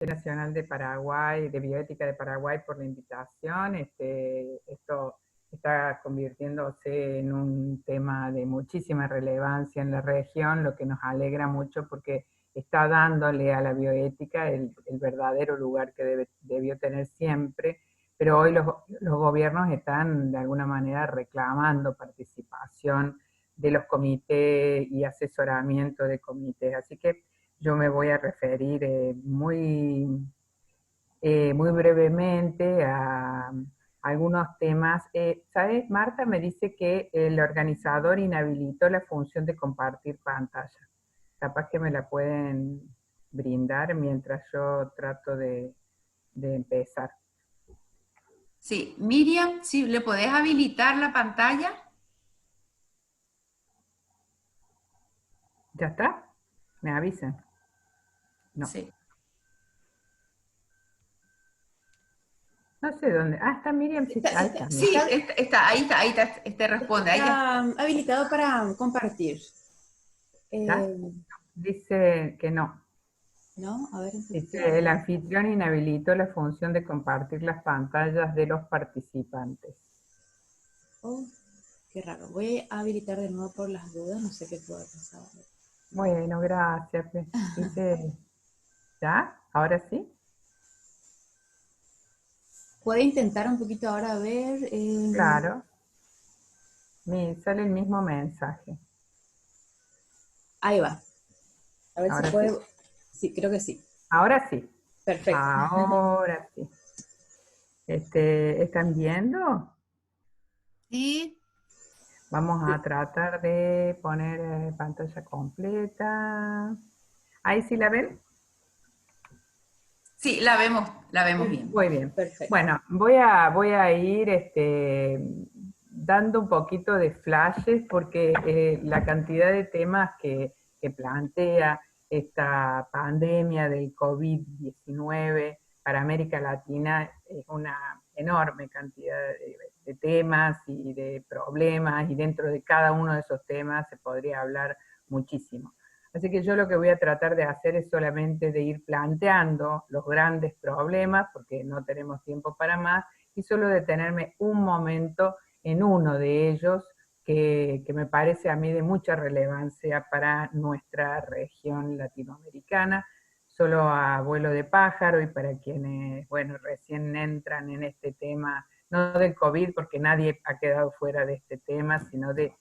Nacional de Paraguay, de Bioética de Paraguay, por la invitación. Esto está convirtiéndose en un tema de muchísima relevancia en la región, lo que nos alegra mucho porque está dándole a la bioética el verdadero lugar que debió tener siempre, pero hoy los gobiernos están de alguna manera reclamando participación de los comités y asesoramiento de comités. Así que yo me voy a referir muy brevemente a algunos temas. ¿Sabes? Marta me dice que el organizador inhabilitó la función de compartir pantalla. Capaz que me la pueden brindar mientras yo trato de empezar. Sí, Miriam, si le podés habilitar la pantalla. ¿Ya está? ¿Me avisan? No. Sí. No sé dónde. Ah, está Miriam, sí, Está, ahí está- está, mira. Sí, está- ahí está, responde, ahí ya. está habilitado para compartir. ¿Está? Eh, Dice que no. ¿No? A ver, entonces, Dice, el anfitrión inhabilitó la función de compartir las pantallas de los participantes. oh, qué raro. Voy a habilitar de nuevo por las dudas, no sé qué pueda pasar. Bueno, gracias. Dice, ¿ya? ¿Ahora sí? Puede intentar un poquito ahora a ver. Claro. Me sale el mismo mensaje. Ahí va. A ver si ¿Ahora sí? puede. Sí, creo que sí. Ahora sí. Perfecto. Ahora sí. ¿Están viendo? Sí, Vamos a Sí. tratar de poner pantalla completa. ¿Ahí sí la ven? sí, la vemos bien. Muy bien. Perfecto. Bueno, voy a ir dando un poquito de flashes porque la cantidad de temas que plantea esta pandemia del COVID-19 para América Latina es una enorme cantidad de temas y de problemas, y dentro de cada uno de esos temas se podría hablar muchísimo. Así que yo lo que voy a tratar de hacer es solamente de ir planteando los grandes problemas, porque no tenemos tiempo para más, y solo detenerme un momento en uno de ellos que me parece a mí de mucha relevancia para nuestra región latinoamericana, solo a vuelo de pájaro, y para quienes, bueno, recién entran en este tema, no del COVID, porque nadie ha quedado fuera de este tema, sino de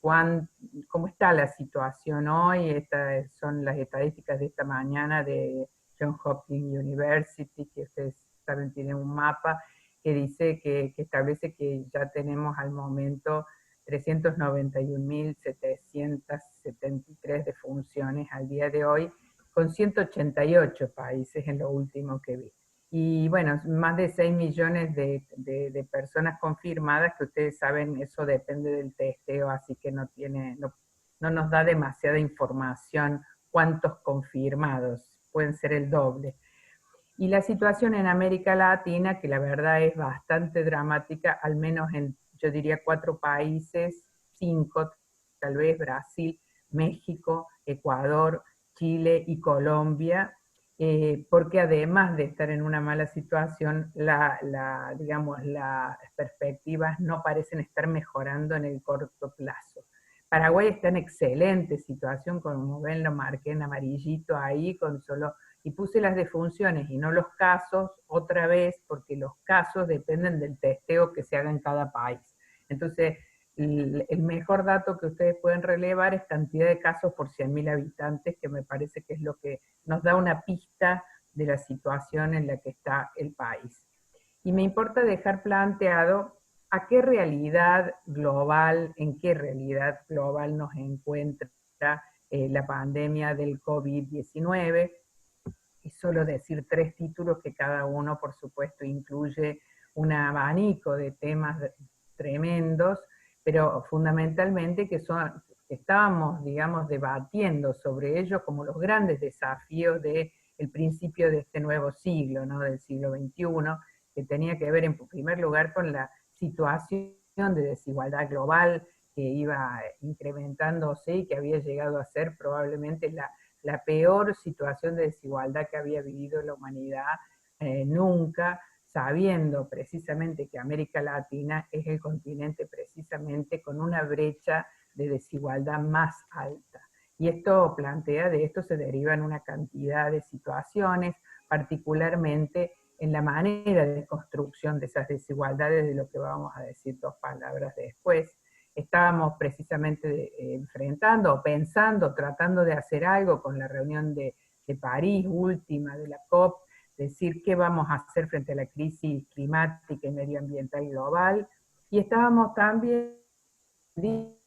cómo está la situación hoy. Estas son las estadísticas de esta mañana de Johns Hopkins University, que ustedes saben tiene un mapa que dice que establece que ya tenemos al momento 391.773 defunciones al día de hoy, con 188 países en lo último que vi. Y bueno, más de 6 millones de personas confirmadas, que ustedes saben, eso depende del testeo, así que no nos da demasiada información cuántos confirmados, pueden ser el doble. Y la situación en América Latina, que la verdad es bastante dramática, al menos en, yo diría, 4 países, 5, tal vez: Brasil, México, Ecuador, Chile y Colombia, porque además de estar en una mala situación, digamos, las perspectivas no parecen estar mejorando en el corto plazo. Paraguay está en excelente situación, como ven, lo marqué en amarillito ahí, con solo, y puse las defunciones y no los casos otra vez, porque los casos dependen del testeo que se haga en cada país. Entonces, el mejor dato que ustedes pueden relevar es cantidad de casos por 100.000 habitantes, que me parece que es lo que nos da una pista de la situación en la que está el país. Y me importa dejar planteado a qué realidad global, en qué realidad global nos encuentra la pandemia del COVID-19, y solo decir 3 títulos que cada uno, por supuesto, incluye un abanico de temas tremendos, pero fundamentalmente estábamos, digamos, debatiendo sobre ellos como los grandes desafíos del principio de este nuevo siglo, ¿no? Del siglo XXI, que tenía que ver en primer lugar con la situación de desigualdad global que iba incrementándose y que había llegado a ser probablemente la peor situación de desigualdad que había vivido la humanidad nunca, sabiendo precisamente que América Latina es el continente precisamente con una brecha de desigualdad más alta. Y esto plantea, de esto se derivan una cantidad de situaciones, particularmente en la manera de construcción de esas desigualdades, de lo que vamos a decir dos palabras después. Estábamos precisamente enfrentando o pensando, tratando de hacer algo con la reunión de París última, de la COP, decir qué vamos a hacer frente a la crisis climática y medioambiental global, y estábamos también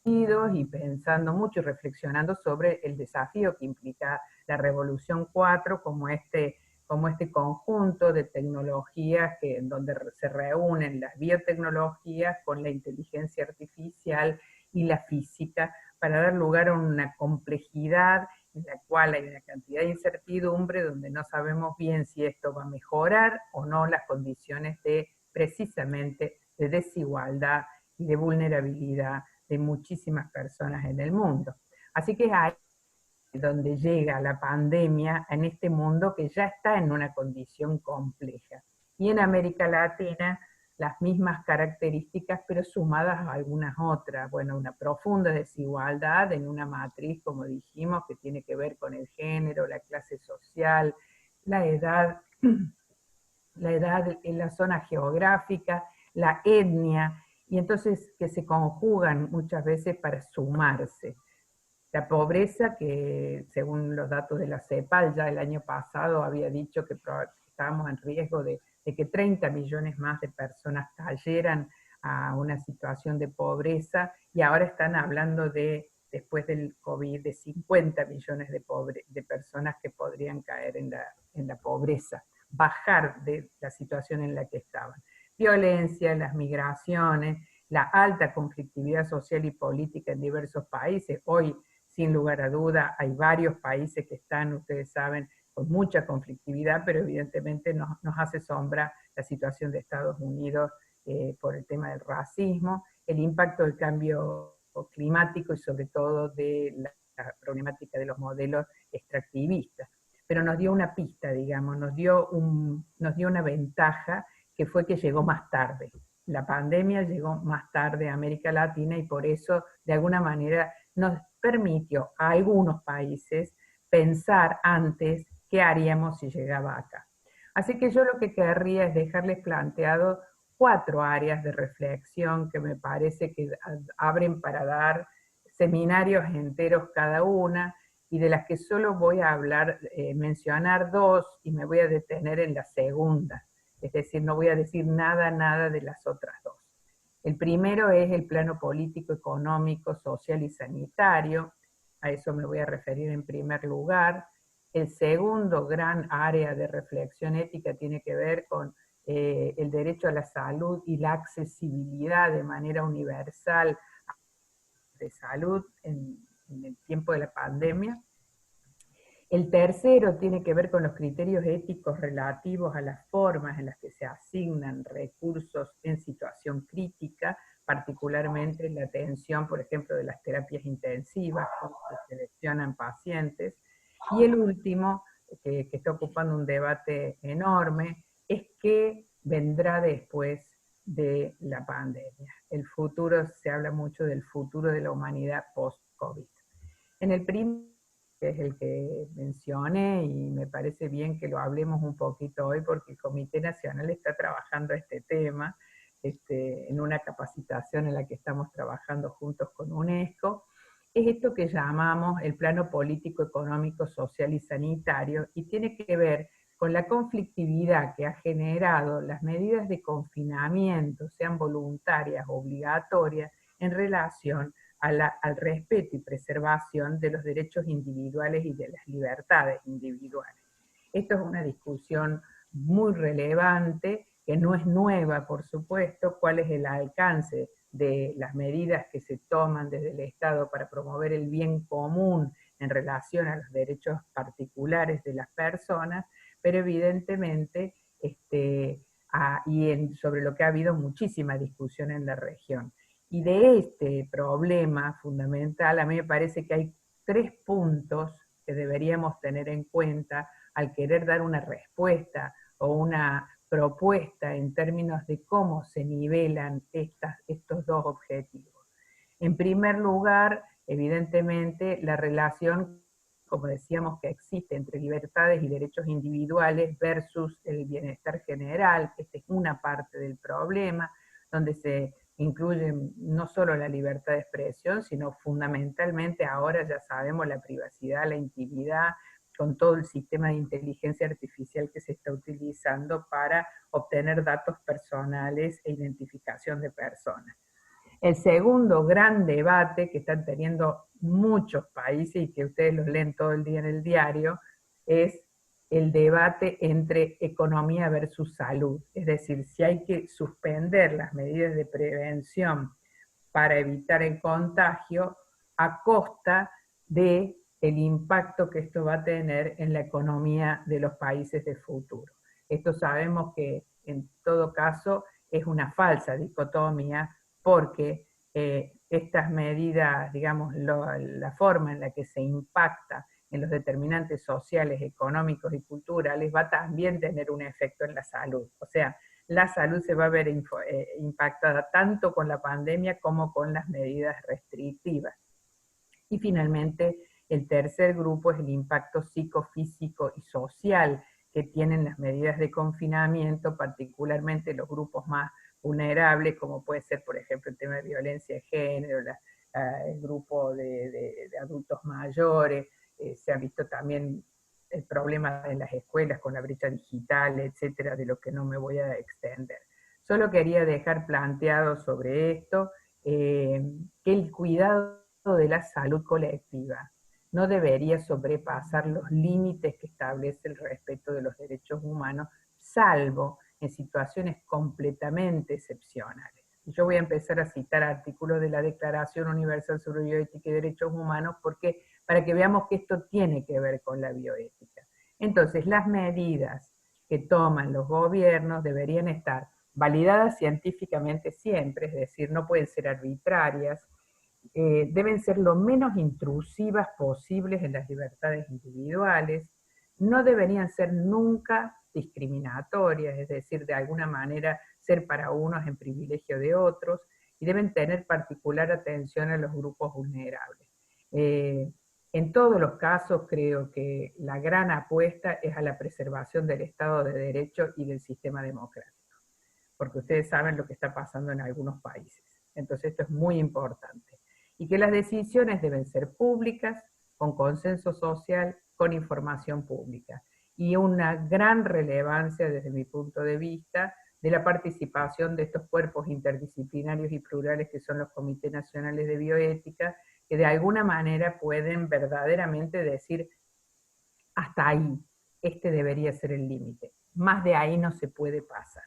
y pensando mucho y reflexionando sobre el desafío que implica la Revolución 4 como este conjunto de tecnologías en donde se reúnen las biotecnologías con la inteligencia artificial y la física para dar lugar a una complejidad en la cual hay una cantidad de incertidumbre donde no sabemos bien si esto va a mejorar o no las condiciones de precisamente de desigualdad y de vulnerabilidad de muchísimas personas en el mundo. Así que es ahí donde llega la pandemia en este mundo que ya está en una condición compleja. Y en América Latina las mismas características, pero sumadas a algunas otras. Bueno, una profunda desigualdad en una matriz, como dijimos, que tiene que ver con el género, la clase social, la edad en la zona geográfica, la etnia, y entonces que se conjugan muchas veces para sumarse. La pobreza, que según los datos de la CEPAL ya el año pasado había dicho que estábamos en riesgo de que 30 millones más de personas cayeran a una situación de pobreza, y ahora están hablando después del COVID, de 50 millones de personas que podrían caer en la pobreza, bajar de la situación en la que estaban. Violencia, las migraciones, la alta conflictividad social y política en diversos países. Hoy, sin lugar a duda, hay varios países que están, ustedes saben, con mucha conflictividad, pero evidentemente nos hace sombra la situación de Estados Unidos por el tema del racismo, el impacto del cambio climático y sobre todo de la problemática de los modelos extractivistas. Pero nos dio una pista, digamos, nos dio una ventaja, que fue que llegó más tarde. La pandemia llegó más tarde a América Latina y por eso, de alguna manera, nos permitió a algunos países pensar antes qué haríamos si llegaba acá. Así que yo lo que querría es dejarles planteado 4 áreas de reflexión que me parece que abren para dar seminarios enteros cada una, y de las que solo voy a hablar, mencionar 2, y me voy a detener en la segunda. Es decir, no voy a decir nada de las otras 2. El primero es el plano político, económico, social y sanitario. A eso me voy a referir en primer lugar. El segundo gran área de reflexión ética tiene que ver con el derecho a la salud y la accesibilidad de manera universal de salud en el tiempo de la pandemia. El tercero tiene que ver con los criterios éticos relativos a las formas en las que se asignan recursos en situación crítica, particularmente en la atención, por ejemplo, de las terapias intensivas, cómo se seleccionan pacientes. Y el último, que está ocupando un debate enorme, es qué vendrá después de la pandemia. El futuro, se habla mucho del futuro de la humanidad post-COVID. En el primer, que es el que mencioné, y me parece bien que lo hablemos un poquito hoy porque el Comité Nacional está trabajando este tema en una capacitación en la que estamos trabajando juntos con UNESCO, es esto que llamamos el plano político, económico, social y sanitario, y tiene que ver con la conflictividad que ha generado las medidas de confinamiento, sean voluntarias o obligatorias, en relación al respeto y preservación de los derechos individuales y de las libertades individuales. Esto es una discusión muy relevante, que no es nueva, por supuesto, cuál es el alcance de las medidas que se toman desde el Estado para promover el bien común en relación a los derechos particulares de las personas, pero evidentemente sobre lo que ha habido muchísima discusión en la región. Y de este problema fundamental, a mí me parece que hay 3 puntos que deberíamos tener en cuenta al querer dar una respuesta o una propuesta en términos de cómo se nivelan estos dos objetivos. En primer lugar, evidentemente, la relación, como decíamos, que existe entre libertades y derechos individuales versus el bienestar general. Esta es una parte del problema, donde se incluyen no solo la libertad de expresión, sino fundamentalmente ahora ya sabemos la privacidad, la intimidad, con todo el sistema de inteligencia artificial que se está utilizando para obtener datos personales e identificación de personas. El segundo gran debate que están teniendo muchos países y que ustedes los leen todo el día en el diario, es el debate entre economía versus salud. Es decir, si hay que suspender las medidas de prevención para evitar el contagio a costa de el impacto que esto va a tener en la economía de los países de futuro. Esto sabemos que en todo caso es una falsa dicotomía, porque estas medidas, digamos, la forma en la que se impacta en los determinantes sociales, económicos y culturales va a también tener un efecto en la salud. O sea, la salud se va a ver impactada tanto con la pandemia como con las medidas restrictivas. Y finalmente, el tercer grupo es el impacto psicofísico y social que tienen las medidas de confinamiento, particularmente los grupos más vulnerables, como puede ser, por ejemplo, el tema de violencia de género, el grupo de adultos mayores. Se ha visto también el problema en las escuelas con la brecha digital, etcétera, de lo que no me voy a extender. Solo quería dejar planteado sobre esto que el cuidado de la salud colectiva no debería sobrepasar los límites que establece el respeto de los derechos humanos, salvo en situaciones completamente excepcionales. Yo voy a empezar a citar artículos de la Declaración Universal sobre Bioética y Derechos Humanos para que veamos que esto tiene que ver con la bioética. Entonces, las medidas que toman los gobiernos deberían estar validadas científicamente siempre, es decir, no pueden ser arbitrarias, deben ser lo menos intrusivas posibles en las libertades individuales, no deberían ser nunca discriminatorias, es decir, de alguna manera ser para unos en privilegio de otros, y deben tener particular atención a los grupos vulnerables. En todos los casos creo que la gran apuesta es a la preservación del Estado de Derecho y del sistema democrático, porque ustedes saben lo que está pasando en algunos países. Entonces esto es muy importante. Y que las decisiones deben ser públicas, con consenso social, con información pública. Y una gran relevancia desde mi punto de vista de la participación de estos cuerpos interdisciplinarios y plurales que son los Comités Nacionales de Bioética, que de alguna manera pueden verdaderamente decir, hasta ahí, este debería ser el límite. Más de ahí no se puede pasar.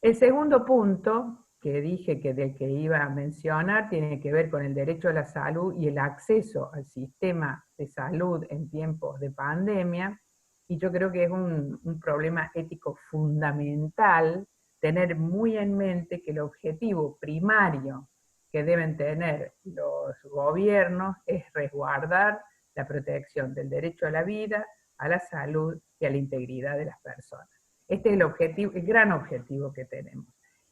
El segundo punto que dije que del que iba a mencionar tiene que ver con el derecho a la salud y el acceso al sistema de salud en tiempos de pandemia, y yo creo que es un problema ético fundamental tener muy en mente que el objetivo primario que deben tener los gobiernos es resguardar la protección del derecho a la vida, a la salud y a la integridad de las personas. Este es el objetivo, el gran objetivo que tenemos.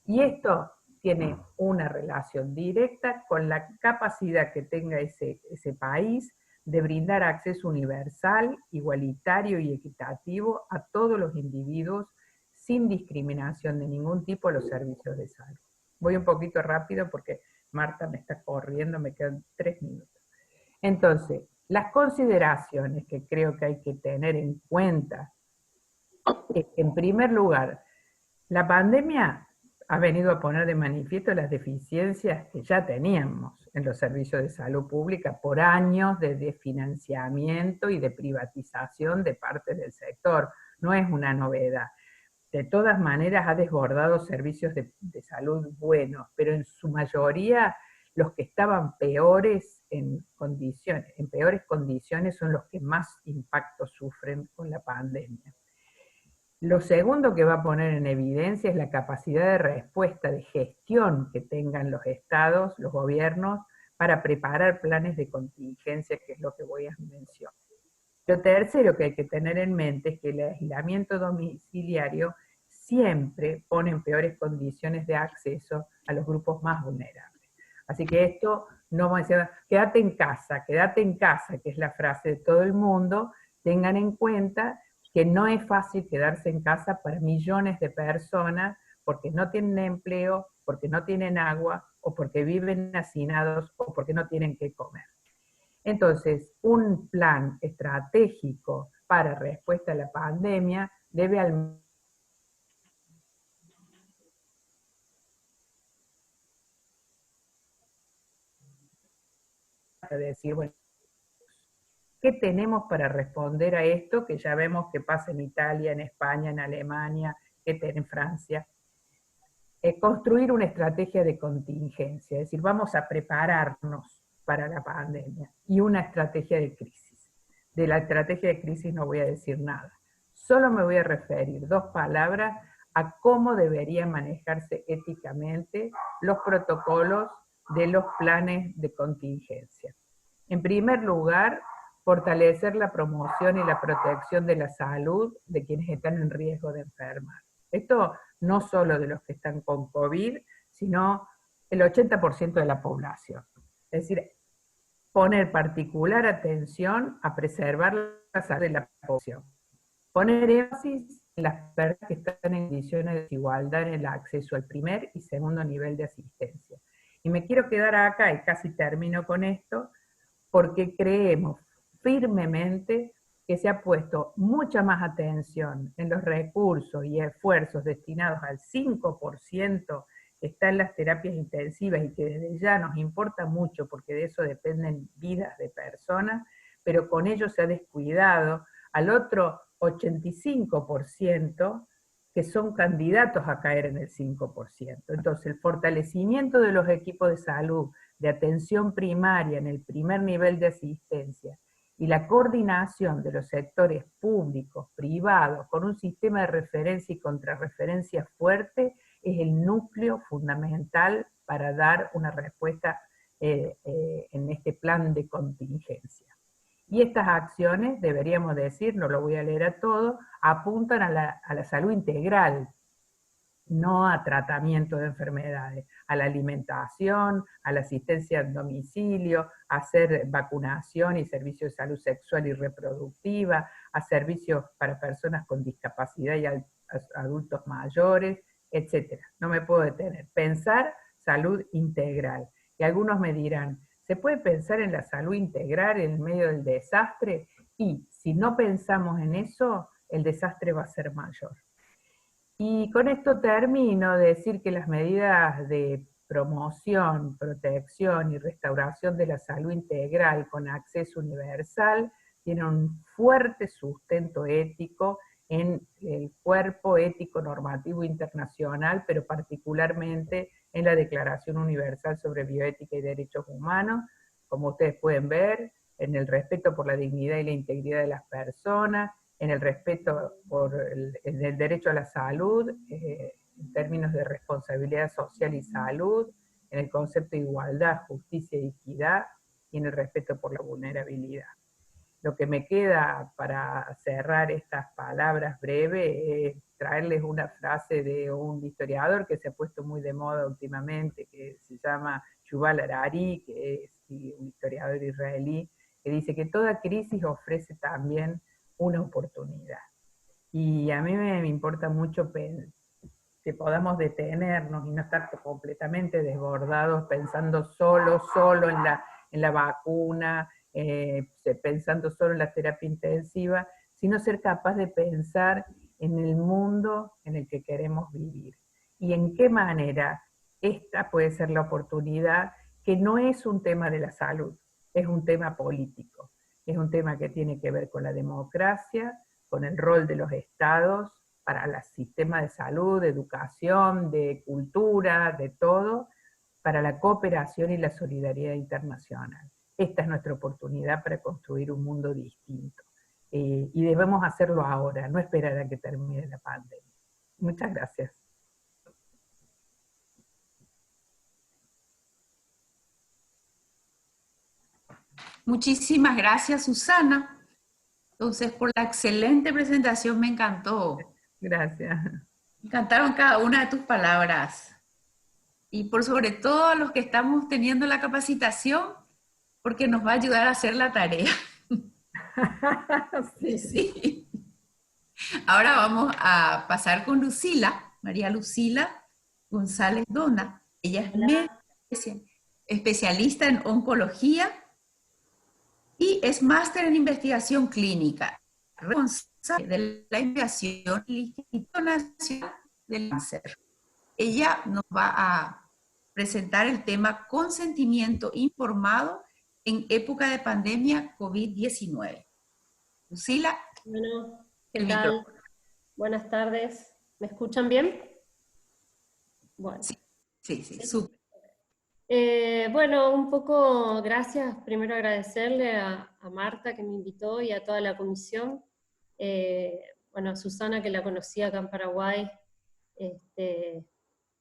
Y esto tiene una relación directa con la capacidad que tenga ese país de brindar acceso universal, igualitario y equitativo a todos los individuos sin discriminación de ningún tipo a los servicios de salud. Voy un poquito rápido porque Marta me está corriendo, me quedan 3 minutos. Entonces, las consideraciones que creo que hay que tener en cuenta es, en primer lugar, la pandemia ha venido a poner de manifiesto las deficiencias que ya teníamos en los servicios de salud pública por años de desfinanciamiento y de privatización de parte del sector. No es una novedad. De todas maneras ha desbordado servicios de salud buenos, pero en su mayoría los que estaban peores peores condiciones son los que más impacto sufren con la pandemia. Lo segundo que va a poner en evidencia es la capacidad de respuesta, de gestión que tengan los estados, los gobiernos, para preparar planes de contingencia, que es lo que voy a mencionar. Lo tercero que hay que tener en mente es que el aislamiento domiciliario siempre pone en peores condiciones de acceso a los grupos más vulnerables. Así que esto no va a decir, quédate en casa, que es la frase de todo el mundo. Tengan en cuenta que no es fácil quedarse en casa para millones de personas porque no tienen empleo, porque no tienen agua, o porque viven hacinados, o porque no tienen qué comer. Entonces, un plan estratégico para respuesta a la pandemia debe al decir, bueno, ¿qué tenemos para responder a esto? Que ya vemos que pasa en Italia, en España, en Alemania, en Francia. Construir una estrategia de contingencia, es decir, vamos a prepararnos para la pandemia, y una estrategia de crisis. De la estrategia de crisis no voy a decir nada. Solo me voy a referir 2 palabras a cómo deberían manejarse éticamente los protocolos de los planes de contingencia. En primer lugar, fortalecer la promoción y la protección de la salud de quienes están en riesgo de enfermar. Esto no solo de los que están con COVID, sino el 80% de la población. Es decir, poner particular atención a preservar la salud de la población. Poner énfasis en las personas que están en condiciones de desigualdad en el acceso al primer y segundo nivel de asistencia. Y me quiero quedar acá, y casi termino con esto, porque creemos firmemente que se ha puesto mucha más atención en los recursos y esfuerzos destinados al 5% que está en las terapias intensivas, y que desde ya nos importa mucho porque de eso dependen vidas de personas, pero con ello se ha descuidado al otro 85% que son candidatos a caer en el 5%. Entonces, el fortalecimiento de los equipos de salud, de atención primaria en el primer nivel de asistencia, y la coordinación de los sectores públicos, privados, con un sistema de referencia y contrarreferencia fuerte, es el núcleo fundamental para dar una respuesta en este plan de contingencia. Y estas acciones, deberíamos decir, no lo voy a leer a todo, apuntan a la salud integral, no a tratamiento de enfermedades, a la alimentación, a la asistencia al domicilio, a hacer vacunación y servicios de salud sexual y reproductiva, a servicios para personas con discapacidad y adultos mayores, etc. No me puedo detener. Pensar salud integral. Y algunos me dirán, ¿se puede pensar en la salud integral en el medio del desastre? Y si no pensamos en eso, el desastre va a ser mayor. Y con esto termino de decir que las medidas de promoción, protección y restauración de la salud integral con acceso universal tienen un fuerte sustento ético en el cuerpo ético normativo internacional, pero particularmente en la Declaración Universal sobre Bioética y Derechos Humanos, como ustedes pueden ver, en el respeto por la dignidad y la integridad de las personas, en el respeto por el derecho a la salud, en términos de responsabilidad social y salud, en el concepto de igualdad, justicia y equidad, y en el respeto por la vulnerabilidad. Lo que me queda para cerrar estas palabras breves es traerles una frase de un historiador que se ha puesto muy de moda últimamente, que se llama Yuval Harari, que es un historiador israelí, que dice que toda crisis ofrece también una oportunidad. Y a mí me importa mucho que podamos detenernos y no estar completamente desbordados pensando solo en la vacuna, pensando solo en la terapia intensiva, sino ser capaz de pensar en el mundo en el que queremos vivir. Y en qué manera esta puede ser la oportunidad, que no es un tema de la salud, es un tema político. Es un tema que tiene que ver con la democracia, con el rol de los estados para el sistema de salud, de educación, de cultura, de todo, para la cooperación y la solidaridad internacional. Esta es nuestra oportunidad para construir un mundo distinto. Y debemos hacerlo ahora, no esperar a que termine la pandemia. Muchas gracias. Muchísimas gracias, Susana. Entonces, por la excelente presentación, me encantó. Gracias. Me encantaron cada una de tus palabras. Y por sobre todo a los que estamos teniendo la capacitación, porque nos va a ayudar a hacer la tarea. Sí. Sí. Ahora vamos a pasar con Lucila, María Lucila González Dona. Ella es médica, especialista en oncología y es máster en investigación clínica, responsable de la investigación del Instituto Nacional del Cáncer. Ella nos va a presentar el tema consentimiento informado en época de pandemia COVID-19. Lucila, Bueno, ¿qué el tal? micrófono. Buenas tardes. ¿Me escuchan bien? Bueno. Sí, súper. Bueno, un poco gracias. Primero agradecerle a Marta que me invitó y a toda la comisión. Bueno, a Susana que la conocí acá en Paraguay.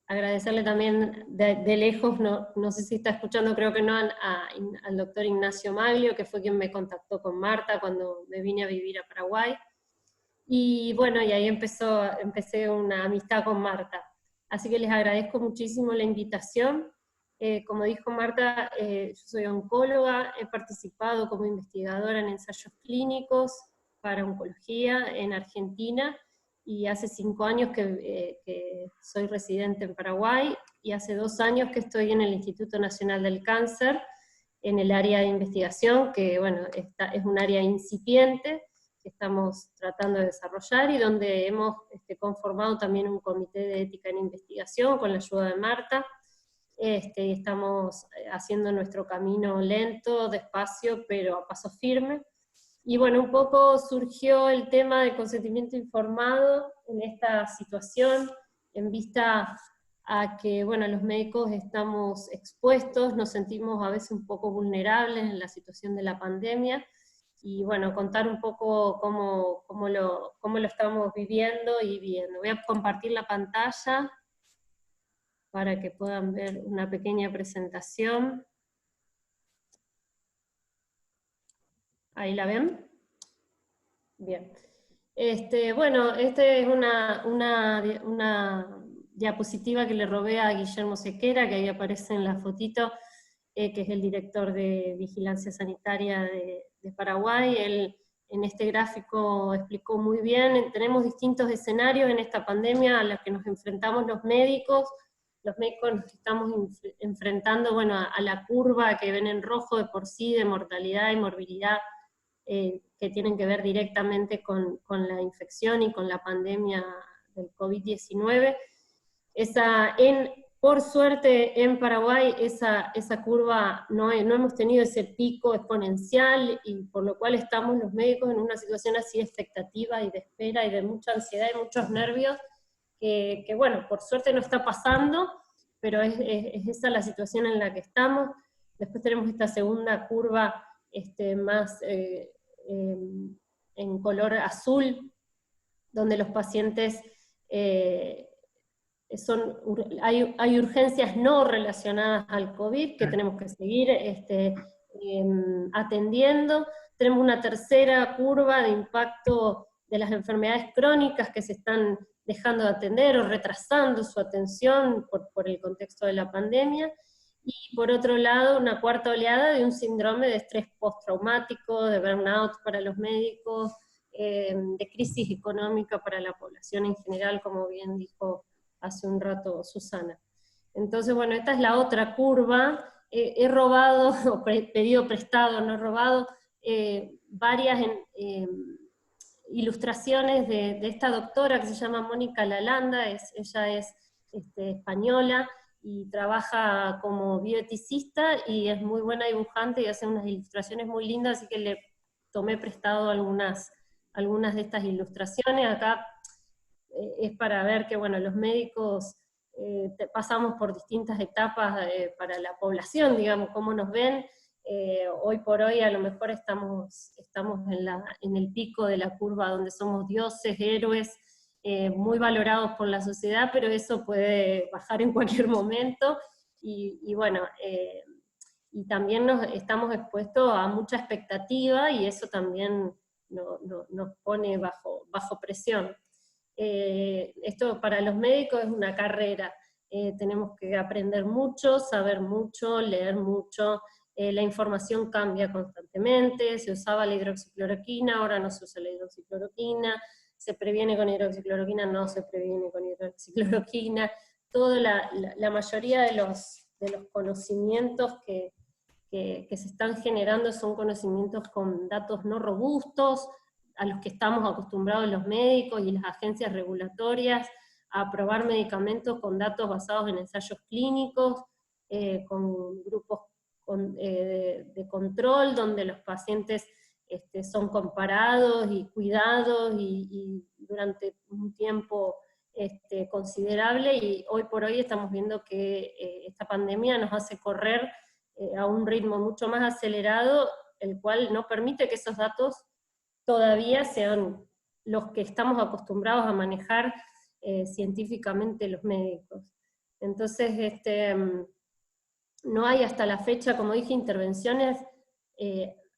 Agradecerle también de lejos, no sé si está escuchando, creo que no, al doctor Ignacio Maglio, que fue quien me contactó con Marta cuando me vine a vivir a Paraguay. Y bueno, y ahí empecé una amistad con Marta. Así que les agradezco muchísimo la invitación. Como dijo Marta, yo soy oncóloga, he participado como investigadora en ensayos clínicos para oncología en Argentina, y hace 5 años que soy residente en Paraguay, y hace 2 años que estoy en el Instituto Nacional del Cáncer, en el área de investigación, que bueno, es un área incipiente, que estamos tratando de desarrollar, y donde hemos conformado también un comité de ética en investigación con la ayuda de Marta, y estamos haciendo nuestro camino lento, despacio, pero a paso firme. Y bueno, un poco surgió el tema del consentimiento informado en esta situación, en vista a que, bueno, los médicos estamos expuestos, nos sentimos a veces un poco vulnerables en la situación de la pandemia, y bueno, contar un poco cómo lo estamos viviendo y viendo. Voy a compartir la pantalla para que puedan ver una pequeña presentación. ¿Ahí la ven? Bien. Bueno, es una diapositiva que le robé a Guillermo Sequera, que ahí aparece en la fotito, que es el director de Vigilancia Sanitaria de Paraguay. Él en este gráfico explicó muy bien, tenemos distintos escenarios en esta pandemia a los que nos enfrentamos los médicos nos estamos enfrentando, bueno, a la curva que ven en rojo de por sí, de mortalidad y morbilidad, que tienen que ver directamente con la infección y con la pandemia del COVID-19. Por suerte en Paraguay esa curva no hemos tenido ese pico exponencial, y por lo cual estamos los médicos en una situación así de expectativa y de espera y de mucha ansiedad y muchos nervios, que bueno, por suerte no está pasando, pero es esa la situación en la que estamos. Después tenemos esta segunda curva más en color azul, donde los pacientes hay urgencias no relacionadas al COVID que tenemos que seguir atendiendo. Tenemos una tercera curva de impacto de las enfermedades crónicas que se están dejando de atender o retrasando su atención por el contexto de la pandemia. Y por otro lado, una cuarta oleada de un síndrome de estrés postraumático, de burnout para los médicos, de crisis económica para la población en general, como bien dijo hace un rato Susana. Entonces, bueno, esta es la otra curva. He robado, o pedido prestado, no he robado, varias ilustraciones de esta doctora que se llama Mónica Lalanda. Ella es española y trabaja como bioeticista, y es muy buena dibujante y hace unas ilustraciones muy lindas, así que le tomé prestado algunas de estas ilustraciones. Acá es para ver que, bueno, los médicos pasamos por distintas etapas para la población, digamos, cómo nos ven. Hoy por hoy a lo mejor estamos en el pico de la curva donde somos dioses, héroes, muy valorados por la sociedad, pero eso puede bajar en cualquier momento, y bueno, y también estamos expuestos a mucha expectativa y eso también nos pone bajo presión. Esto para los médicos es una carrera, tenemos que aprender mucho, saber mucho, leer mucho, la información cambia constantemente, se usaba la hidroxicloroquina, ahora no se usa la hidroxicloroquina, se previene con hidroxicloroquina, no se previene con hidroxicloroquina, toda la mayoría de los conocimientos que se están generando son conocimientos con datos no robustos, a los que estamos acostumbrados los médicos y las agencias regulatorias, a aprobar medicamentos con datos basados en ensayos clínicos, con grupos de control, donde los pacientes son comparados y cuidados y durante un tiempo considerable, y hoy por hoy estamos viendo que esta pandemia nos hace correr a un ritmo mucho más acelerado, el cual no permite que esos datos todavía sean los que estamos acostumbrados a manejar científicamente los médicos. Entonces, no hay hasta la fecha, como dije, intervenciones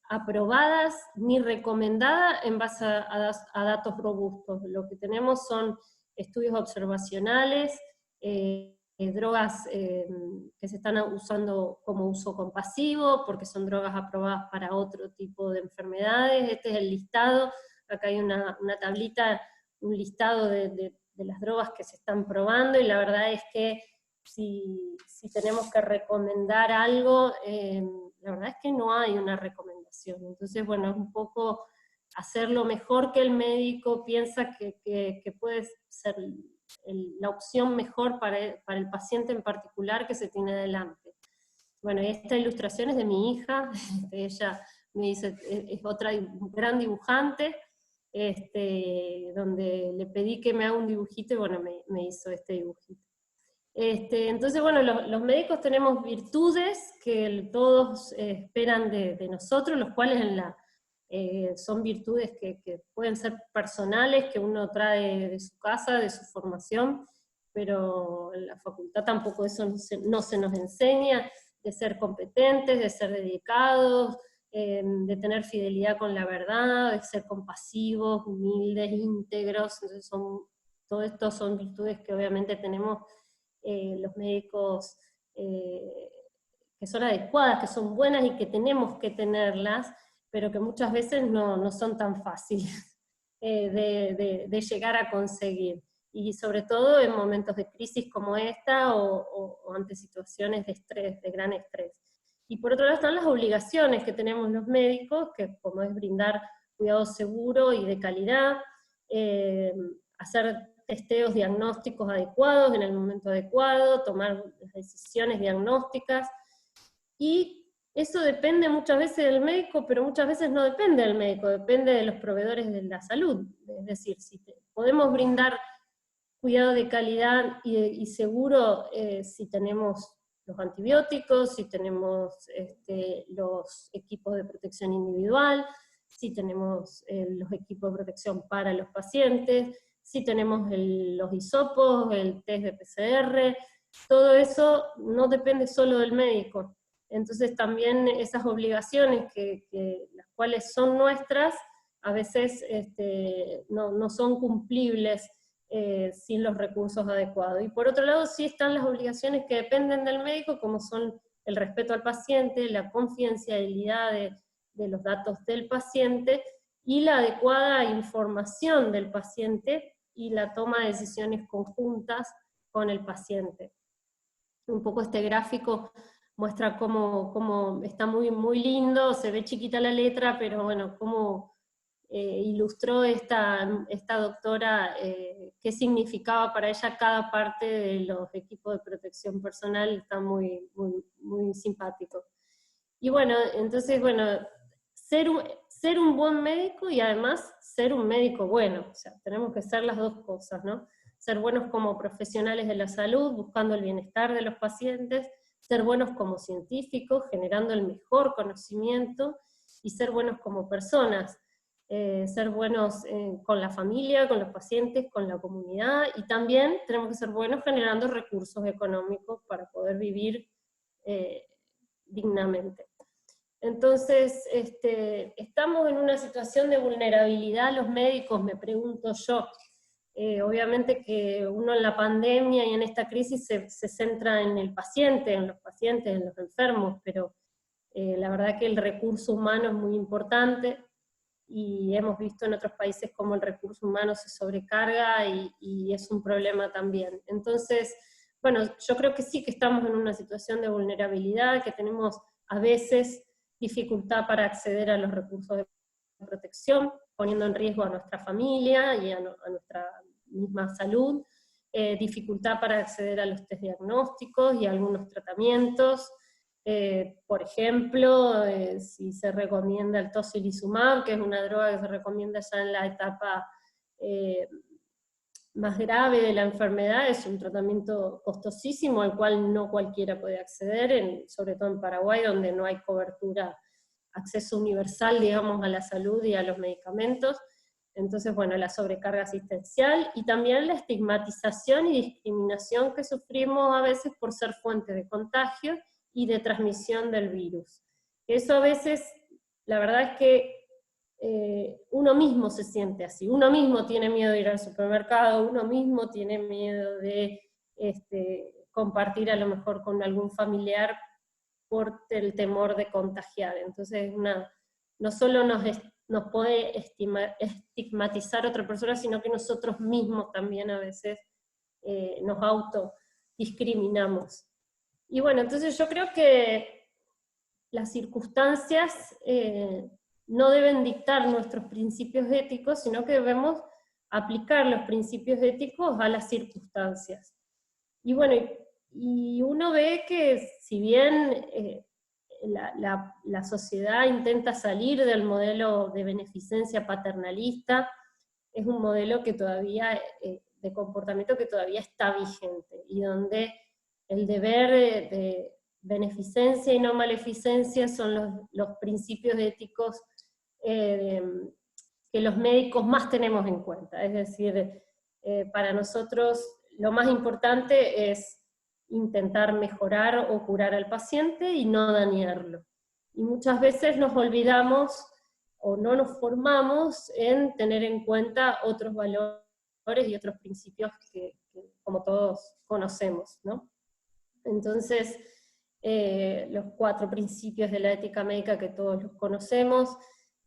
aprobadas ni recomendadas en base a datos robustos. Lo que tenemos son estudios observacionales, drogas que se están usando como uso compasivo, porque son drogas aprobadas para otro tipo de enfermedades. Este es el listado, acá hay una tablita, un listado de las drogas que se están probando, y la verdad es que si tenemos que recomendar algo, la verdad es que no hay una recomendación. Entonces, bueno, es un poco hacer lo mejor que el médico piensa que puede ser la opción mejor para el paciente en particular que se tiene delante. Bueno, esta ilustración es de mi hija, ella me dice, es otra gran dibujante, donde le pedí que me haga un dibujito y bueno, me hizo este dibujito. Entonces, bueno, los médicos tenemos virtudes que todos esperan de nosotros, los cuales son virtudes que pueden ser personales, que uno trae de su casa, de su formación, pero en la facultad tampoco eso no se nos enseña, de ser competentes, de ser dedicados, de tener fidelidad con la verdad, de ser compasivos, humildes, íntegros. Entonces todo esto son virtudes que obviamente tenemos los médicos que son adecuadas, que son buenas y que tenemos que tenerlas, pero que muchas veces no son tan fáciles de llegar a conseguir. Y sobre todo en momentos de crisis como esta o ante situaciones de estrés, de gran estrés. Y por otro lado están las obligaciones que tenemos los médicos, que como es brindar cuidado seguro y de calidad, hacer testeos diagnósticos adecuados en el momento adecuado, tomar las decisiones diagnósticas, y eso depende muchas veces del médico, pero muchas veces no depende del médico, depende de los proveedores de la salud. Es decir, si podemos brindar cuidado de calidad y seguro si tenemos los antibióticos, si tenemos los equipos de protección individual, si tenemos los equipos de protección para los pacientes, si tenemos los hisopos, el test de PCR, todo eso no depende solo del médico. Entonces también esas obligaciones las cuales son nuestras, a veces no son cumplibles sin los recursos adecuados. Y por otro lado sí están las obligaciones que dependen del médico, como son el respeto al paciente, la confidencialidad de los datos del paciente, y la adecuada información del paciente, y la toma de decisiones conjuntas con el paciente. Un poco este gráfico muestra cómo está muy, muy lindo, se ve chiquita la letra, pero bueno, cómo ilustró esta doctora qué significaba para ella cada parte de los equipos de protección personal, está muy, muy, muy simpático. Y bueno, entonces, bueno, ser un buen médico y además ser un médico bueno, o sea, tenemos que ser las dos cosas, ¿no? Ser buenos como profesionales de la salud, buscando el bienestar de los pacientes, ser buenos como científicos, generando el mejor conocimiento, y ser buenos como personas, ser buenos con la familia, con los pacientes, con la comunidad, y también tenemos que ser buenos generando recursos económicos para poder vivir dignamente. Entonces, estamos en una situación de vulnerabilidad los médicos, me pregunto yo. Obviamente que uno en la pandemia y en esta crisis se centra en el paciente, en los pacientes, en los enfermos, pero la verdad que el recurso humano es muy importante, y hemos visto en otros países cómo el recurso humano se sobrecarga y es un problema también. Entonces, bueno, yo creo que sí que estamos en una situación de vulnerabilidad, que tenemos a veces dificultad para acceder a los recursos de protección, poniendo en riesgo a nuestra familia y a nuestra misma salud, dificultad para acceder a los test diagnósticos y a algunos tratamientos. Por ejemplo, si se recomienda el tocilizumab, que es una droga que se recomienda ya en la etapa más grave de la enfermedad, es un tratamiento costosísimo al cual no cualquiera puede acceder, sobre todo en Paraguay, donde no hay cobertura, acceso universal, digamos, a la salud y a los medicamentos. Entonces, bueno, la sobrecarga asistencial y también la estigmatización y discriminación que sufrimos a veces por ser fuente de contagio y de transmisión del virus. Eso a veces, la verdad es que uno mismo se siente así, uno mismo tiene miedo de ir al supermercado, uno mismo tiene miedo de compartir a lo mejor con algún familiar por el temor de contagiar. Entonces no solo nos puede estigmatizar a otra persona, sino que nosotros mismos también a veces nos autodiscriminamos. Y bueno, entonces yo creo que las circunstancias no deben dictar nuestros principios éticos, sino que debemos aplicar los principios éticos a las circunstancias. Y bueno, y uno ve que si bien la sociedad intenta salir del modelo de beneficencia paternalista, es un modelo que todavía, de comportamiento que todavía está vigente, y donde el deber de beneficencia y no maleficencia son los principios éticos que los médicos más tenemos en cuenta. Es decir, para nosotros lo más importante es intentar mejorar o curar al paciente y no dañarlo. Y muchas veces nos olvidamos o no nos formamos en tener en cuenta otros valores y otros principios que como todos conocemos, ¿no? Entonces, los 4 principios de la ética médica que todos los conocemos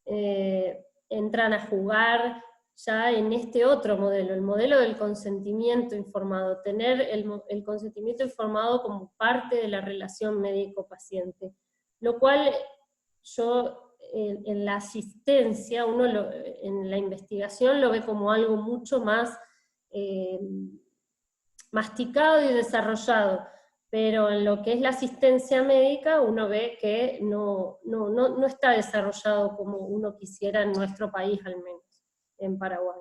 entran a jugar ya en este otro modelo, el modelo del consentimiento informado, tener el consentimiento informado como parte de la relación médico-paciente, lo cual yo en la asistencia, en la investigación lo ve como algo mucho más masticado y desarrollado, pero en lo que es la asistencia médica uno ve que no está desarrollado como uno quisiera en nuestro país, al menos en Paraguay.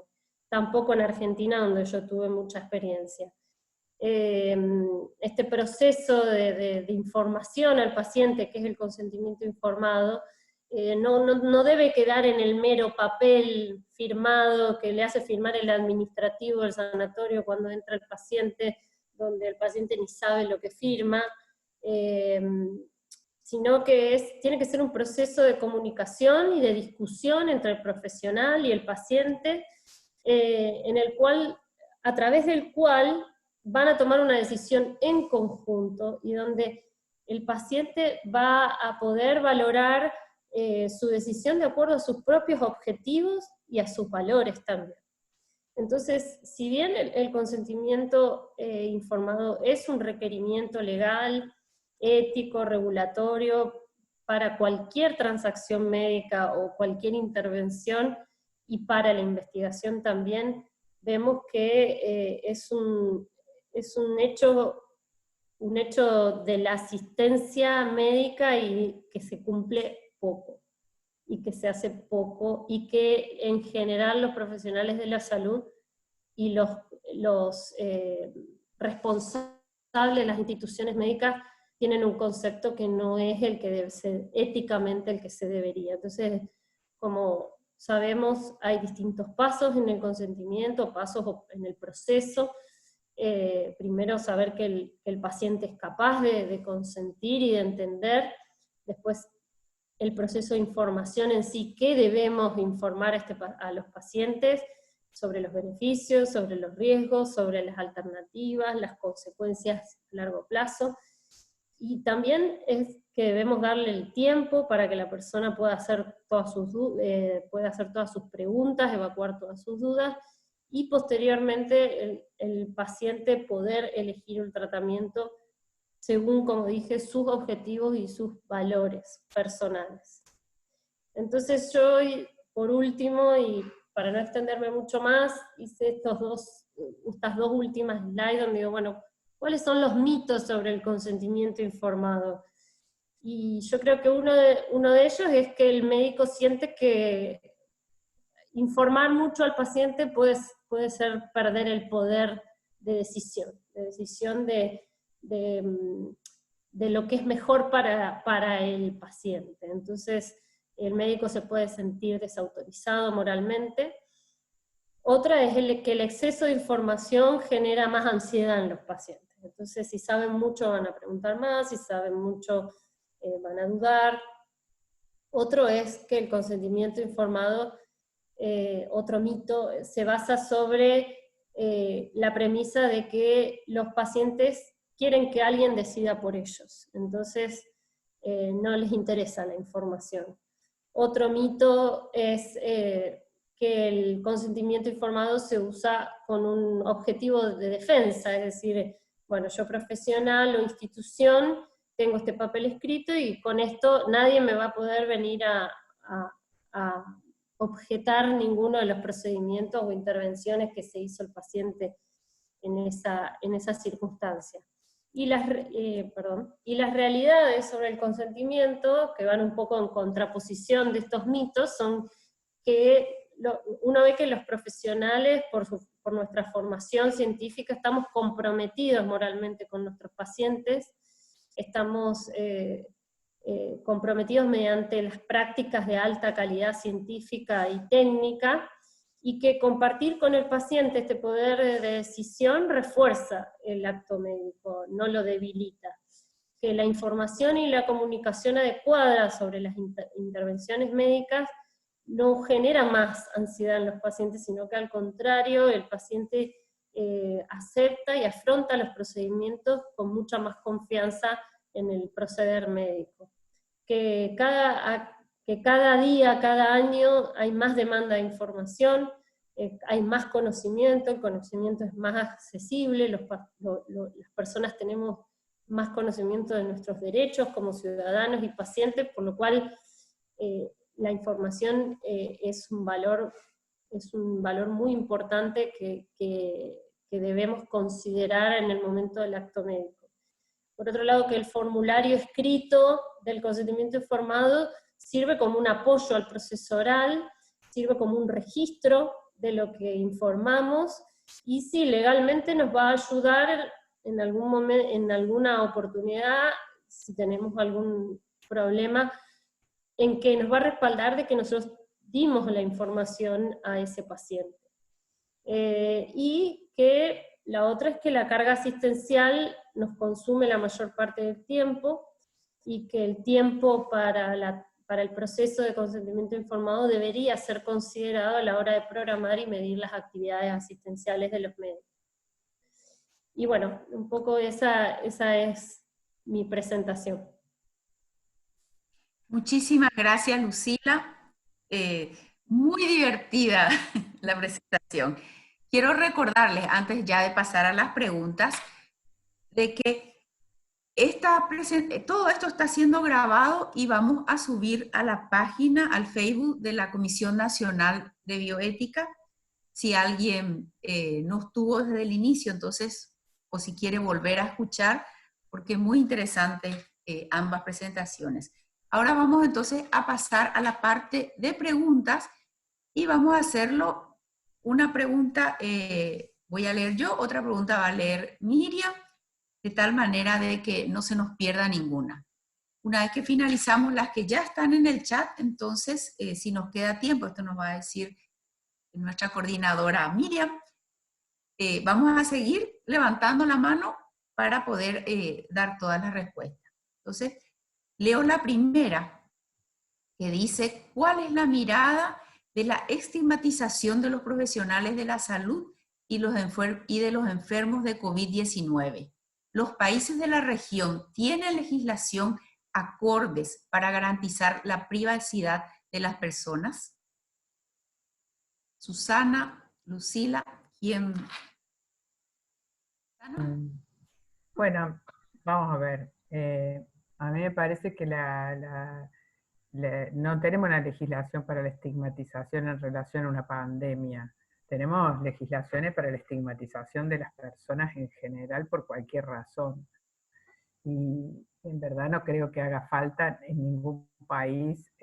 Tampoco en Argentina, donde yo tuve mucha experiencia. Este proceso de información al paciente, que es el consentimiento informado, no debe quedar en el mero papel firmado que le hace firmar el administrativo del sanatorio cuando entra el paciente, donde el paciente ni sabe lo que firma, sino que tiene que ser un proceso de comunicación y de discusión entre el profesional y el paciente, a través del cual van a tomar una decisión en conjunto, y donde el paciente va a poder valorar su decisión de acuerdo a sus propios objetivos y a sus valores también. Entonces, si bien el consentimiento informado es un requerimiento legal, ético, regulatorio, para cualquier transacción médica o cualquier intervención, y para la investigación también, vemos que es un hecho de la asistencia médica y que se cumple poco, y que se hace poco, y que en general los profesionales de la salud y los responsables de las instituciones médicas tienen un concepto que no es el que debe ser éticamente el que se debería. Entonces, como sabemos, hay distintos pasos en el consentimiento, pasos en el proceso. Primero, saber que el paciente es capaz de consentir y de entender, Después, el proceso de información en sí, qué debemos informar a los pacientes sobre los beneficios, sobre los riesgos, sobre las alternativas, las consecuencias a largo plazo. Y también es que debemos darle el tiempo para que la persona pueda hacer todas sus preguntas, evacuar todas sus dudas, y posteriormente el paciente poder elegir un tratamiento según, como dije, sus objetivos y sus valores personales. Entonces yo, por último, y para no extenderme mucho más, hice estas dos últimas slides donde digo, bueno, ¿cuáles son los mitos sobre el consentimiento informado? Y yo creo que uno de ellos es que el médico siente que informar mucho al paciente puede ser perder el poder de decisión de lo que es mejor para el paciente. Entonces, el médico se puede sentir desautorizado moralmente. Otra es que el exceso de información genera más ansiedad en los pacientes. Entonces, si saben mucho van a preguntar más, si saben mucho van a dudar. Otro es que el consentimiento informado, otro mito, se basa sobre la premisa de que los pacientes quieren que alguien decida por ellos. Entonces, no les interesa la información. Otro mito es que el consentimiento informado se usa con un objetivo de defensa, es decir, bueno, yo profesional o institución tengo este papel escrito y con esto nadie me va a poder venir a objetar ninguno de los procedimientos o intervenciones que se hizo el paciente en esa circunstancia. Y las realidades sobre el consentimiento, que van un poco en contraposición de estos mitos, son que uno ve que los profesionales, por nuestra formación científica, estamos comprometidos moralmente con nuestros pacientes, estamos comprometidos mediante las prácticas de alta calidad científica y técnica, y que compartir con el paciente este poder de decisión refuerza el acto médico, no lo debilita. Que la información y la comunicación adecuada sobre las intervenciones médicas no genera más ansiedad en los pacientes, sino que al contrario, el paciente acepta y afronta los procedimientos con mucha más confianza en el proceder médico. Que cada día, cada año hay más demanda de información, hay más conocimiento, el conocimiento es más accesible, las personas tenemos más conocimiento de nuestros derechos como ciudadanos y pacientes, por lo cual la información es un valor muy importante que debemos considerar en el momento del acto médico. Por otro lado, que el formulario escrito del consentimiento informado sirve como un apoyo al proceso oral, sirve como un registro de lo que informamos, y sí, legalmente nos va a ayudar en algún momento, en alguna oportunidad, si tenemos algún problema, en que nos va a respaldar de que nosotros dimos la información a ese paciente. Y que la otra es que la carga asistencial nos consume la mayor parte del tiempo, y que el tiempo para el proceso de consentimiento informado debería ser considerado a la hora de programar y medir las actividades asistenciales de los médicos. Y bueno, un poco esa es mi presentación. Muchísimas gracias, Lucila. Muy divertida la presentación. Quiero recordarles, antes ya de pasar a las preguntas, de que todo esto está siendo grabado y vamos a subir a la página, al Facebook de la Comisión Nacional de Bioética. Si alguien no estuvo desde el inicio, entonces, o si quiere volver a escuchar, porque es muy interesante ambas presentaciones. Ahora vamos entonces a pasar a la parte de preguntas, y vamos a hacerlo. Una pregunta voy a leer yo, otra pregunta va a leer Miriam, de tal manera de que no se nos pierda ninguna. Una vez que finalizamos las que ya están en el chat, entonces, si nos queda tiempo, esto nos va a decir nuestra coordinadora Miriam, vamos a seguir levantando la mano para poder dar todas las respuestas. Entonces, Leo la primera, que dice, ¿cuál es la mirada de la estigmatización de los profesionales de la salud y de los enfermos de COVID-19? ¿Los países de la región tienen legislación acordes para garantizar la privacidad de las personas? Susana, Lucila, ¿quién? Bueno, vamos a ver. A mí me parece que no tenemos una legislación para la estigmatización en relación a una pandemia. Tenemos legislaciones para la estigmatización de las personas en general por cualquier razón. Y en verdad no creo que haga falta en ningún país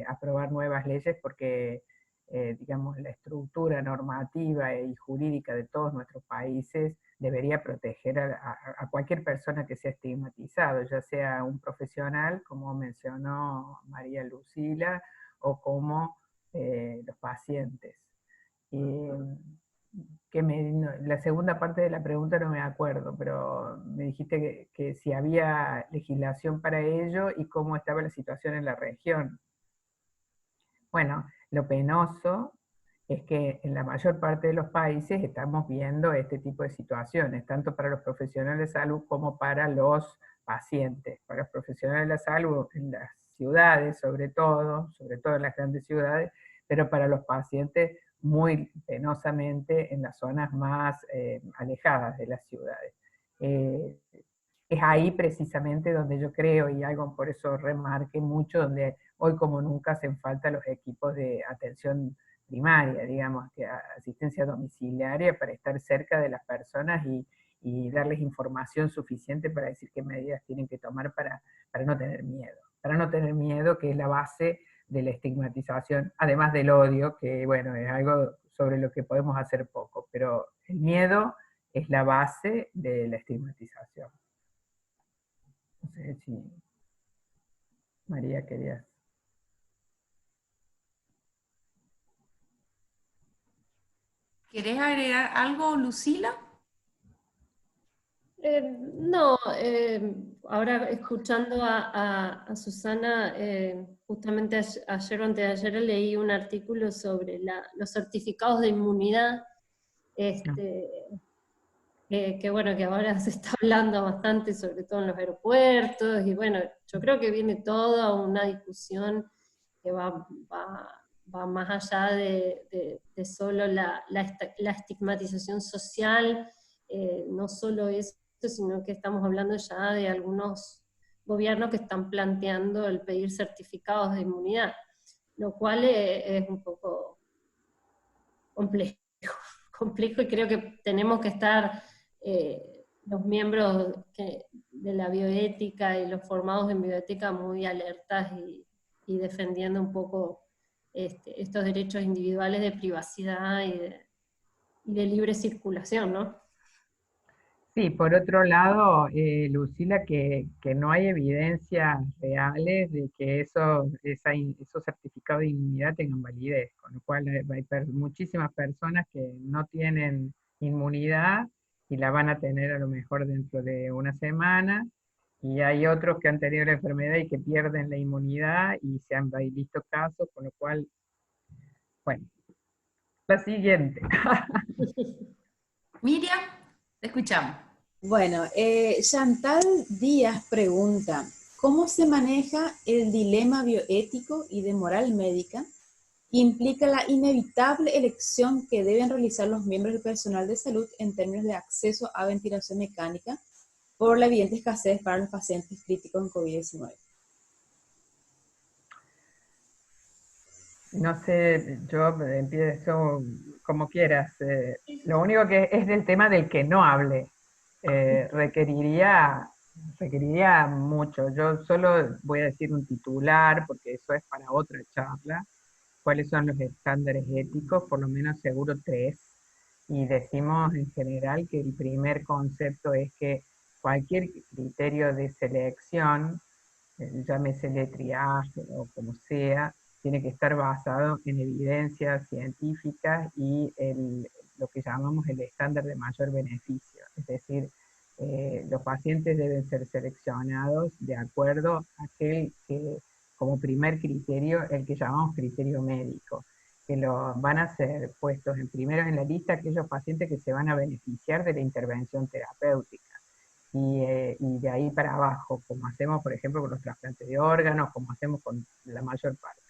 aprobar nuevas leyes porque, digamos, la estructura normativa y jurídica de todos nuestros países debería proteger a cualquier persona que sea estigmatizado, ya sea un profesional, como mencionó María Lucila, o como los pacientes. La segunda parte de la pregunta no me acuerdo, pero me dijiste que si había legislación para ello y cómo estaba la situación en la región. Bueno, lo penoso es que en la mayor parte de los países estamos viendo este tipo de situaciones, tanto para los profesionales de salud como para los pacientes. Para los profesionales de la salud en las ciudades, sobre todo en las grandes ciudades, pero para los pacientes muy penosamente en las zonas más alejadas de las ciudades. Es ahí precisamente donde yo creo, y algo por eso remarque mucho, donde hoy como nunca hacen falta los equipos de atención primaria, digamos, que asistencia domiciliaria para estar cerca de las personas y darles información suficiente para decir qué medidas tienen que tomar para no tener miedo, que es la base de la estigmatización, además del odio, que bueno, es algo sobre lo que podemos hacer poco, pero el miedo es la base de la estigmatización. No sé si María querías. ¿Querés agregar algo, Lucila? No, ahora escuchando a Susana, justamente ayer o antes de ayer leí un artículo sobre los certificados de inmunidad, que bueno, que ahora se está hablando bastante, sobre todo en los aeropuertos, y bueno, yo creo que viene toda una discusión que va más allá de solo la estigmatización social, no solo eso, sino que estamos hablando ya de algunos gobiernos que están planteando el pedir certificados de inmunidad, lo cual es un poco complejo y creo que tenemos que estar los miembros de la bioética y los formados en bioética muy alertas y defendiendo un poco estos derechos individuales de privacidad y de libre circulación, ¿no? Sí, por otro lado, Lucila, que no hay evidencias reales de que esos certificados de inmunidad tengan validez, con lo cual hay muchísimas personas que no tienen inmunidad y la van a tener a lo mejor dentro de una semana, y hay otros que han tenido la enfermedad y que pierden la inmunidad y se han visto casos, con lo cual, bueno, la siguiente. Miriam, te escuchamos. Bueno, Chantal Díaz pregunta, ¿cómo se maneja el dilema bioético y de moral médica que implica la inevitable elección que deben realizar los miembros del personal de salud en términos de acceso a ventilación mecánica por la evidente escasez para los pacientes críticos en COVID-19? No sé, yo empiezo como quieras. Lo único que es del tema del que no hable. Requeriría mucho. Yo solo voy a decir un titular, porque eso es para otra charla. ¿Cuáles son los estándares éticos? Por lo menos seguro 3. Y decimos en general que el primer concepto es que cualquier criterio de selección, llámese de triaje o como sea, tiene que estar basado en evidencias científicas y lo que llamamos el estándar de mayor beneficio. Es decir, los pacientes deben ser seleccionados de acuerdo a aquel que, como primer criterio, el que llamamos criterio médico, que lo van a ser puestos primero en la lista aquellos pacientes que se van a beneficiar de la intervención terapéutica. Y de ahí para abajo, como hacemos por ejemplo con los trasplantes de órganos, como hacemos con la mayor parte.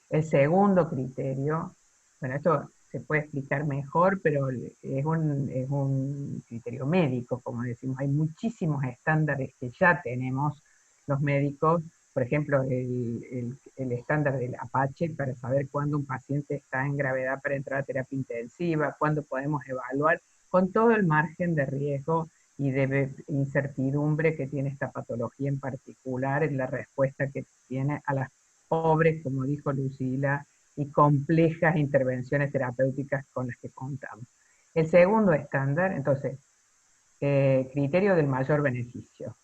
El segundo criterio, bueno, esto se puede explicar mejor, pero es un criterio médico, como decimos. Hay muchísimos estándares que ya tenemos los médicos, por ejemplo, el estándar del Apache para saber cuándo un paciente está en gravedad para entrar a terapia intensiva, cuándo podemos evaluar, con todo el margen de riesgo y de incertidumbre que tiene esta patología en particular, en la respuesta que tiene a las pobres, como dijo Lucila, y complejas intervenciones terapéuticas con las que contamos. El segundo estándar, entonces, criterio del mayor beneficio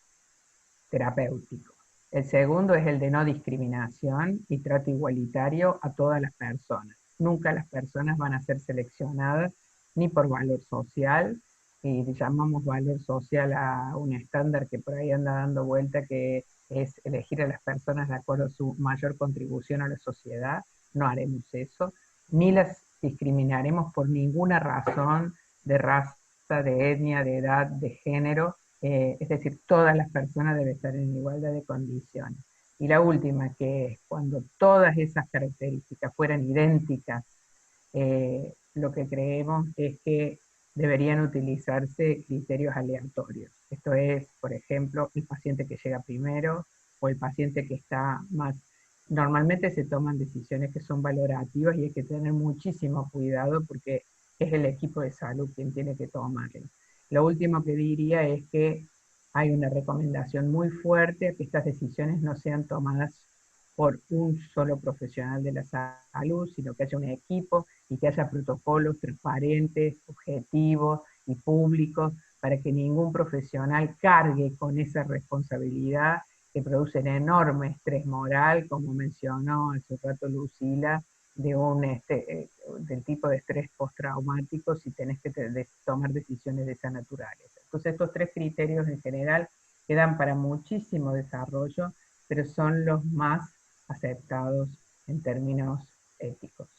terapéutico. El segundo es el de no discriminación y trato igualitario a todas las personas. Nunca las personas van a ser seleccionadas ni por valor social, y llamamos valor social a un estándar que por ahí anda dando vuelta, que es elegir a las personas de acuerdo a su mayor contribución a la sociedad. No haremos eso, ni las discriminaremos por ninguna razón de raza, de etnia, de edad, de género, es decir, todas las personas deben estar en igualdad de condiciones. Y la última, que es cuando todas esas características fueran idénticas, lo que creemos es que deberían utilizarse criterios aleatorios. Esto es, por ejemplo, el paciente que llega primero o el paciente que está más... Normalmente se toman decisiones que son valorativas y hay que tener muchísimo cuidado porque es el equipo de salud quien tiene que tomarlo. Lo último que diría es que hay una recomendación muy fuerte a que estas decisiones no sean tomadas por un solo profesional de la salud, sino que haya un equipo y que haya protocolos transparentes, objetivos y públicos para que ningún profesional cargue con esa responsabilidad que produce un enorme estrés moral, como mencionó hace rato Lucila, del tipo de estrés postraumático si tenés que tomar decisiones de esa naturaleza. Entonces estos tres criterios en general quedan para muchísimo desarrollo, pero son los más aceptados en términos éticos.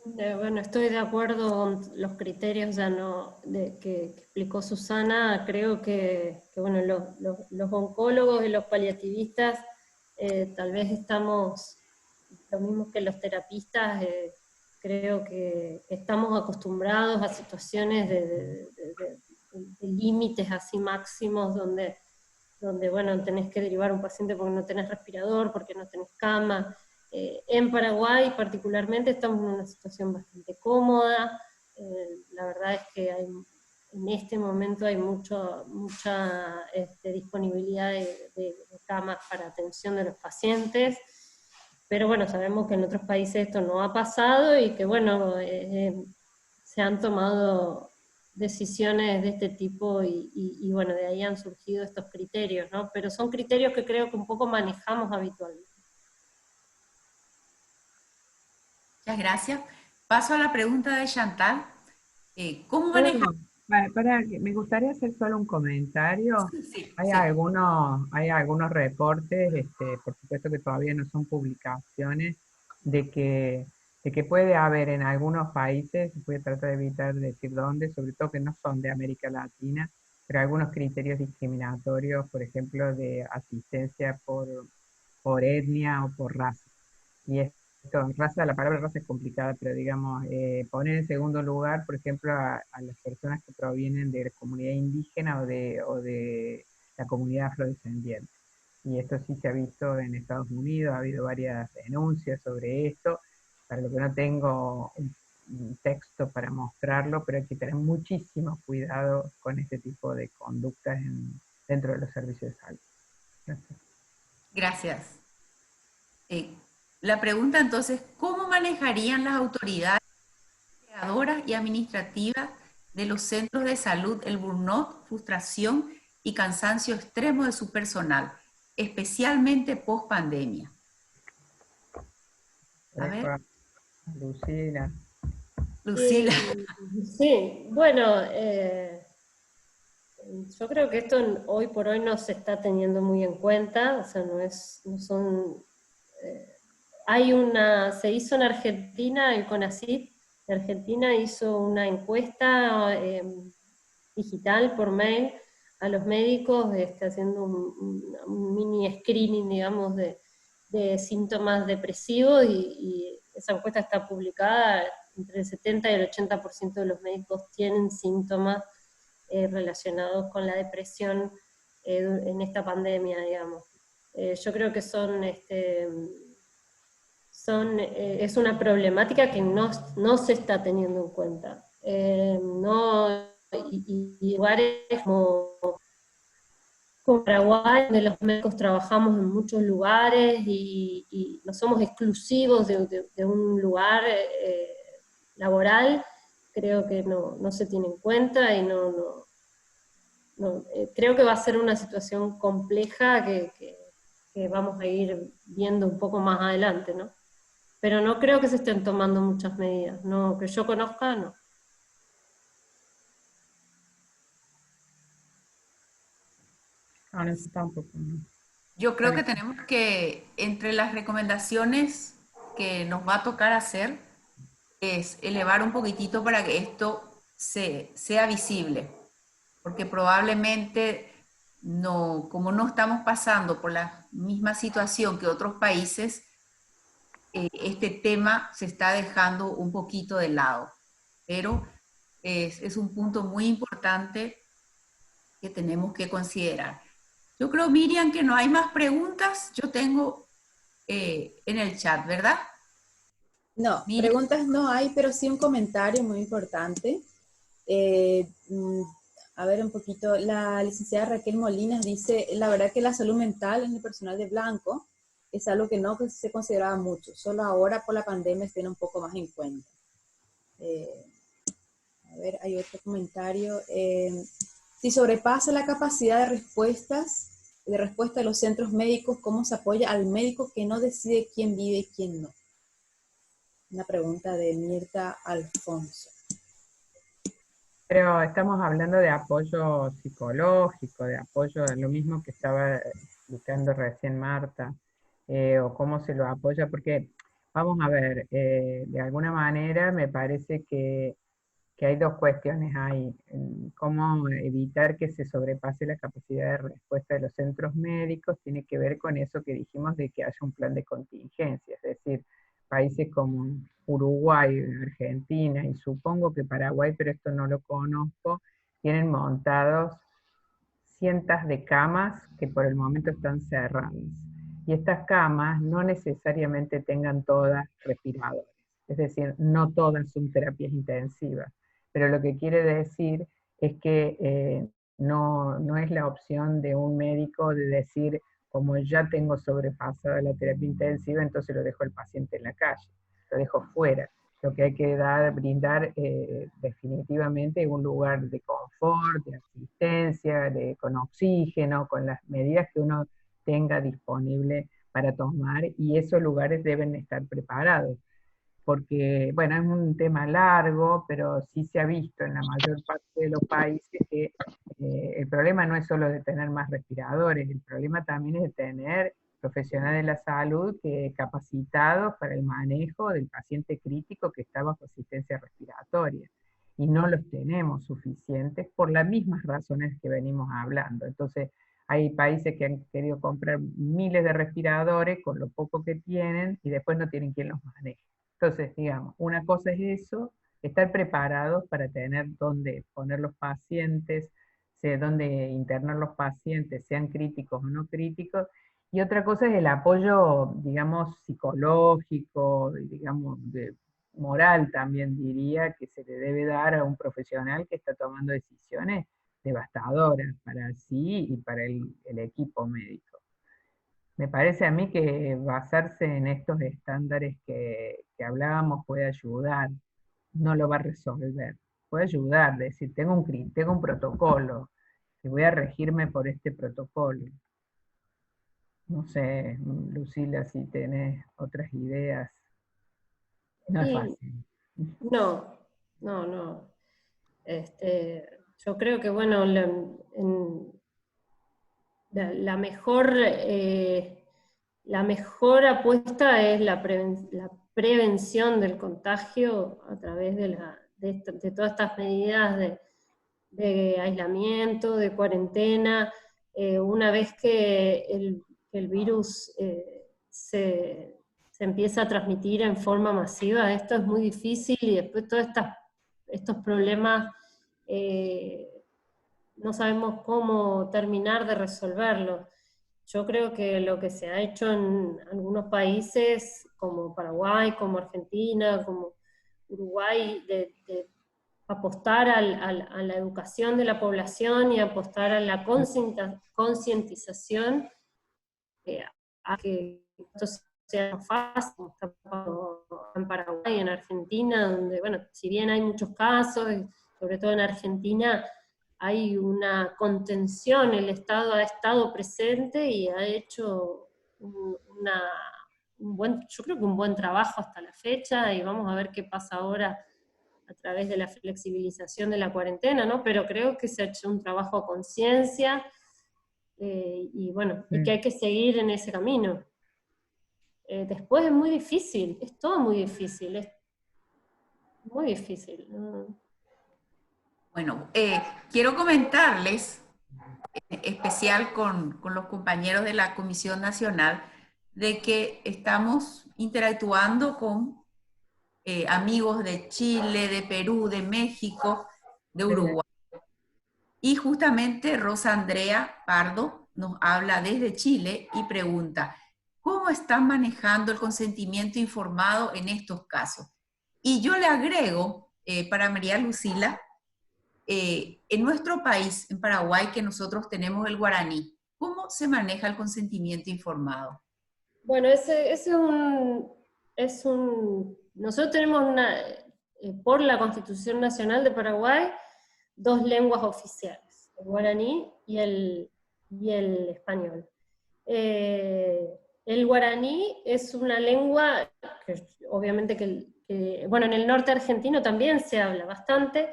Bueno, estoy de acuerdo con los criterios que explicó Susana. Creo que bueno, los oncólogos y los paliativistas tal vez estamos, lo mismo que los terapistas, creo que estamos acostumbrados a situaciones de límites así máximos donde bueno, tenés que derivar a un paciente porque no tenés respirador, porque no tenés cama. En Paraguay particularmente estamos en una situación bastante cómoda. La verdad es que en este momento hay mucha disponibilidad de camas para atención de los pacientes, pero bueno, sabemos que en otros países esto no ha pasado y que bueno, se han tomado decisiones de este tipo y bueno, de ahí han surgido estos criterios, ¿no? Pero son criterios que creo que un poco manejamos habitualmente. Muchas gracias. Paso a la pregunta de Chantal. ¿Cómo manejar? Me gustaría hacer solo un comentario. Sí, Hay sí. algunos reportes, por supuesto que todavía no son publicaciones, de que puede haber en algunos países, voy a tratar de evitar decir dónde, sobre todo que no son de América Latina, pero algunos criterios discriminatorios, por ejemplo, de asistencia por etnia o por raza. Y esto, raza, la palabra raza es complicada, pero digamos, poner en segundo lugar, por ejemplo, a las personas que provienen de la comunidad indígena o de la comunidad afrodescendiente. Y esto sí se ha visto en Estados Unidos, ha habido varias denuncias sobre esto, para lo que no tengo un texto para mostrarlo, pero hay que tener muchísimo cuidado con este tipo de conductas dentro de los servicios de salud. Gracias. Gracias. La pregunta entonces, ¿cómo manejarían las autoridades creadoras y administrativas de los centros de salud el burnout, frustración y cansancio extremo de su personal, especialmente post pandemia? A ver. Lucila. Lucila. Sí, bueno, yo creo que esto hoy por hoy no se está teniendo muy en cuenta, o sea, no son, se hizo en Argentina, el CONACYT de Argentina hizo una encuesta digital por mail a los médicos, haciendo un mini screening, digamos, de síntomas depresivos, y esa encuesta está publicada. Entre el 70 y el 80% de los médicos tienen síntomas relacionados con la depresión en esta pandemia, digamos. Yo creo que es una problemática que no se está teniendo en cuenta. Y lugares como Paraguay, donde los médicos trabajamos en muchos lugares y no somos exclusivos de un lugar laboral, creo que no se tiene en cuenta, y creo que va a ser una situación compleja que vamos a ir viendo un poco más adelante, ¿no? Pero no creo que se estén tomando muchas medidas, no, que yo conozca, no. No, eso tampoco. No. Yo creo que tenemos que, entre las recomendaciones que nos va a tocar hacer, es elevar un poquitito para que esto sea visible, porque probablemente no, como no estamos pasando por la misma situación que otros países, este tema se está dejando un poquito de lado, pero es un punto muy importante que tenemos que considerar. Yo creo, Miriam, que no hay más preguntas. Yo tengo en el chat, ¿verdad? No, Miriam. preguntas no hay, pero sí un comentario muy importante. Eh, mm, a ver un poquito, la licenciada Raquel Molinas dice, la verdad que la salud mental en el personal de Blanco es algo que no se consideraba mucho, solo ahora por la pandemia se tiene un poco más en cuenta. Eh, a ver, hay otro comentario. Si sobrepasa la capacidad de respuesta de los centros médicos, ¿cómo se apoya al médico que no decide quién vive y quién no? Una pregunta de Mirta Alfonso. Pero estamos hablando de apoyo psicológico, de apoyo a lo mismo que estaba explicando recién Marta, o cómo se lo apoya, porque vamos a ver, de alguna manera me parece que hay dos cuestiones ahí. Cómo evitar que se sobrepase la capacidad de respuesta de los centros médicos tiene que ver con eso que dijimos de que haya un plan de contingencia, es decir, países como Uruguay, Argentina y supongo que Paraguay, pero esto no lo conozco, tienen montados cientos de camas que por el momento están cerradas. Y estas camas no necesariamente tengan todas respiradores, es decir, no todas son terapias intensivas, pero lo que quiere decir es que no es la opción de un médico de decir, como ya tengo sobrepasada la terapia intensiva, entonces lo dejo al paciente en la calle, lo dejo fuera. Lo que hay que brindar definitivamente un lugar de confort, de asistencia, con oxígeno, con las medidas que uno tenga disponible para tomar, y esos lugares deben estar preparados, porque, bueno, es un tema largo, pero sí se ha visto en la mayor parte de los países que el problema no es solo de tener más respiradores, el problema también es de tener profesionales de la salud capacitados para el manejo del paciente crítico que está bajo asistencia respiratoria. Y no los tenemos suficientes por las mismas razones que venimos hablando. Entonces, hay países que han querido comprar miles de respiradores con lo poco que tienen y después no tienen quien los maneje. Entonces, digamos, una cosa es eso, estar preparados para tener dónde poner los pacientes, dónde internar los pacientes, sean críticos o no críticos, y otra cosa es el apoyo, digamos, psicológico, y digamos, moral también diría, que se le debe dar a un profesional que está tomando decisiones devastadoras para sí y para el equipo médico. Me parece a mí que basarse en estos estándares que hablábamos puede ayudar, no lo va a resolver, puede ayudar, decir, tengo un protocolo y voy a regirme por este protocolo. No sé, Lucila, si tenés otras ideas. No es Y fácil. no, no. Yo creo que, bueno, la mejor apuesta es la prevención del contagio a través de todas estas medidas de aislamiento, de cuarentena. Una vez que el virus se empieza a transmitir en forma masiva, esto es muy difícil, y después todos estos problemas no sabemos cómo terminar de resolverlos. Yo creo que lo que se ha hecho en algunos países, como Paraguay, como Argentina, como Uruguay, de apostar a la educación de la población y apostar a la concientización, a que esto sea más fácil, como está pasando en Paraguay, en Argentina, donde, bueno, si bien hay muchos casos, sobre todo en Argentina, hay una contención, el Estado ha estado presente y ha hecho yo creo que un buen trabajo hasta la fecha, y vamos a ver qué pasa ahora a través de la flexibilización de la cuarentena, ¿no? Pero creo que se ha hecho un trabajo a conciencia, y bueno, y que hay que seguir en ese camino. Después es muy difícil, es todo muy difícil, es muy difícil. Bueno, quiero comentarles, en especial con los compañeros de la Comisión Nacional, de que estamos interactuando con amigos de Chile, de Perú, de México, de Uruguay. Y justamente Rosa Andrea Pardo nos habla desde Chile y pregunta, ¿cómo están manejando el consentimiento informado en estos casos? Y yo le agrego, para María Lucila, en nuestro país, en Paraguay, que nosotros tenemos el guaraní, ¿cómo se maneja el consentimiento informado? Bueno, nosotros tenemos por la Constitución Nacional de Paraguay, 2 lenguas oficiales, el guaraní y el español. El guaraní es una lengua que obviamente bueno, en el norte argentino también se habla bastante,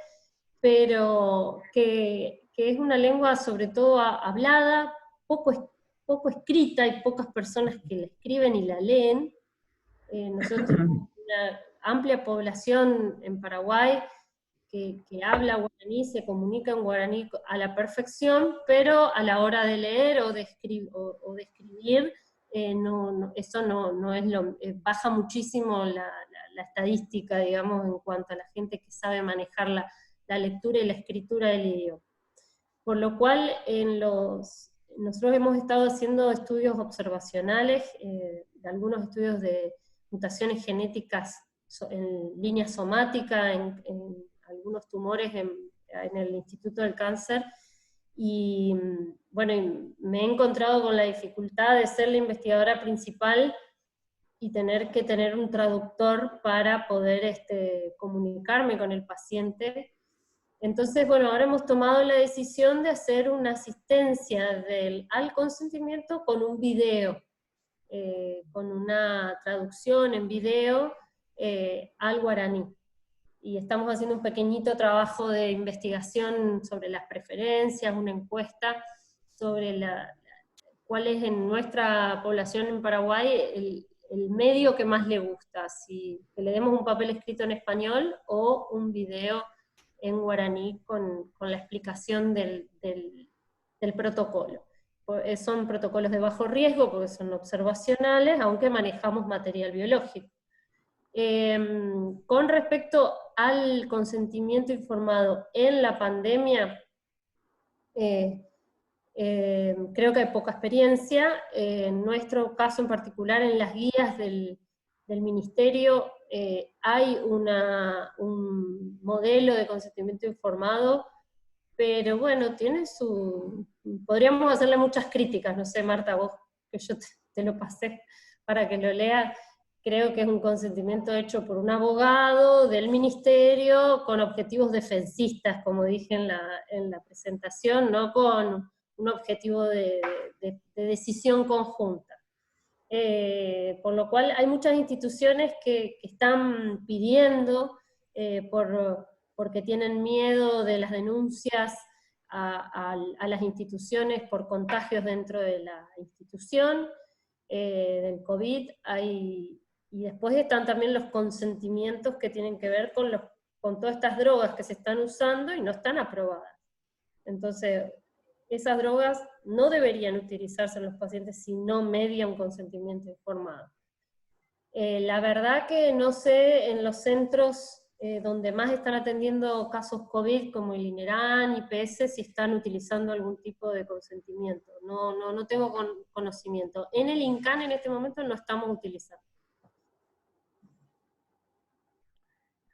pero que es una lengua sobre todo hablada, poco escrita, hay pocas personas que la escriben y la leen. Nosotros tenemos una amplia población en Paraguay que habla guaraní, se comunica en guaraní a la perfección, pero a la hora de leer o de escribir, eso no es baja muchísimo la estadística, digamos, en cuanto a la gente que sabe manejar la lectura y la escritura del idioma. Por lo cual, nosotros hemos estado haciendo estudios observacionales, de algunos estudios de mutaciones genéticas en línea somática, en algunos tumores en el Instituto del Cáncer, y bueno, me he encontrado con la dificultad de ser la investigadora principal y tener que tener un traductor para poder comunicarme con el paciente. Entonces, bueno, ahora hemos tomado la decisión de hacer una asistencia al consentimiento con un video, con una traducción en video al guaraní. Y estamos haciendo un pequeñito trabajo de investigación sobre las preferencias, una encuesta sobre cuál es en nuestra población en Paraguay el medio que más le gusta, si que le demos un papel escrito en español o un video en guaraní con la explicación del protocolo. Son protocolos de bajo riesgo porque son observacionales, aunque manejamos material biológico. Con respecto al consentimiento informado en la pandemia, creo que hay poca experiencia. En nuestro caso en particular, en las guías del Ministerio, hay un modelo de consentimiento informado, pero bueno, podríamos hacerle muchas críticas, no sé, Marta, vos, que yo te lo pasé para que lo leas. Creo que es un consentimiento hecho por un abogado del ministerio con objetivos defensistas, como dije en la presentación, no con un objetivo de decisión conjunta. Por lo cual hay muchas instituciones que están pidiendo porque tienen miedo de las denuncias a las instituciones por contagios dentro de la institución, del COVID, y después están también los consentimientos que tienen que ver con todas estas drogas que se están usando y no están aprobadas. Entonces, esas drogas no deberían utilizarse en los pacientes si no media un consentimiento informado. La verdad que no sé en los centros donde más están atendiendo casos COVID, como el INERAN, IPS, si están utilizando algún tipo de consentimiento. No tengo conocimiento. En el INCAN en este momento no estamos utilizando.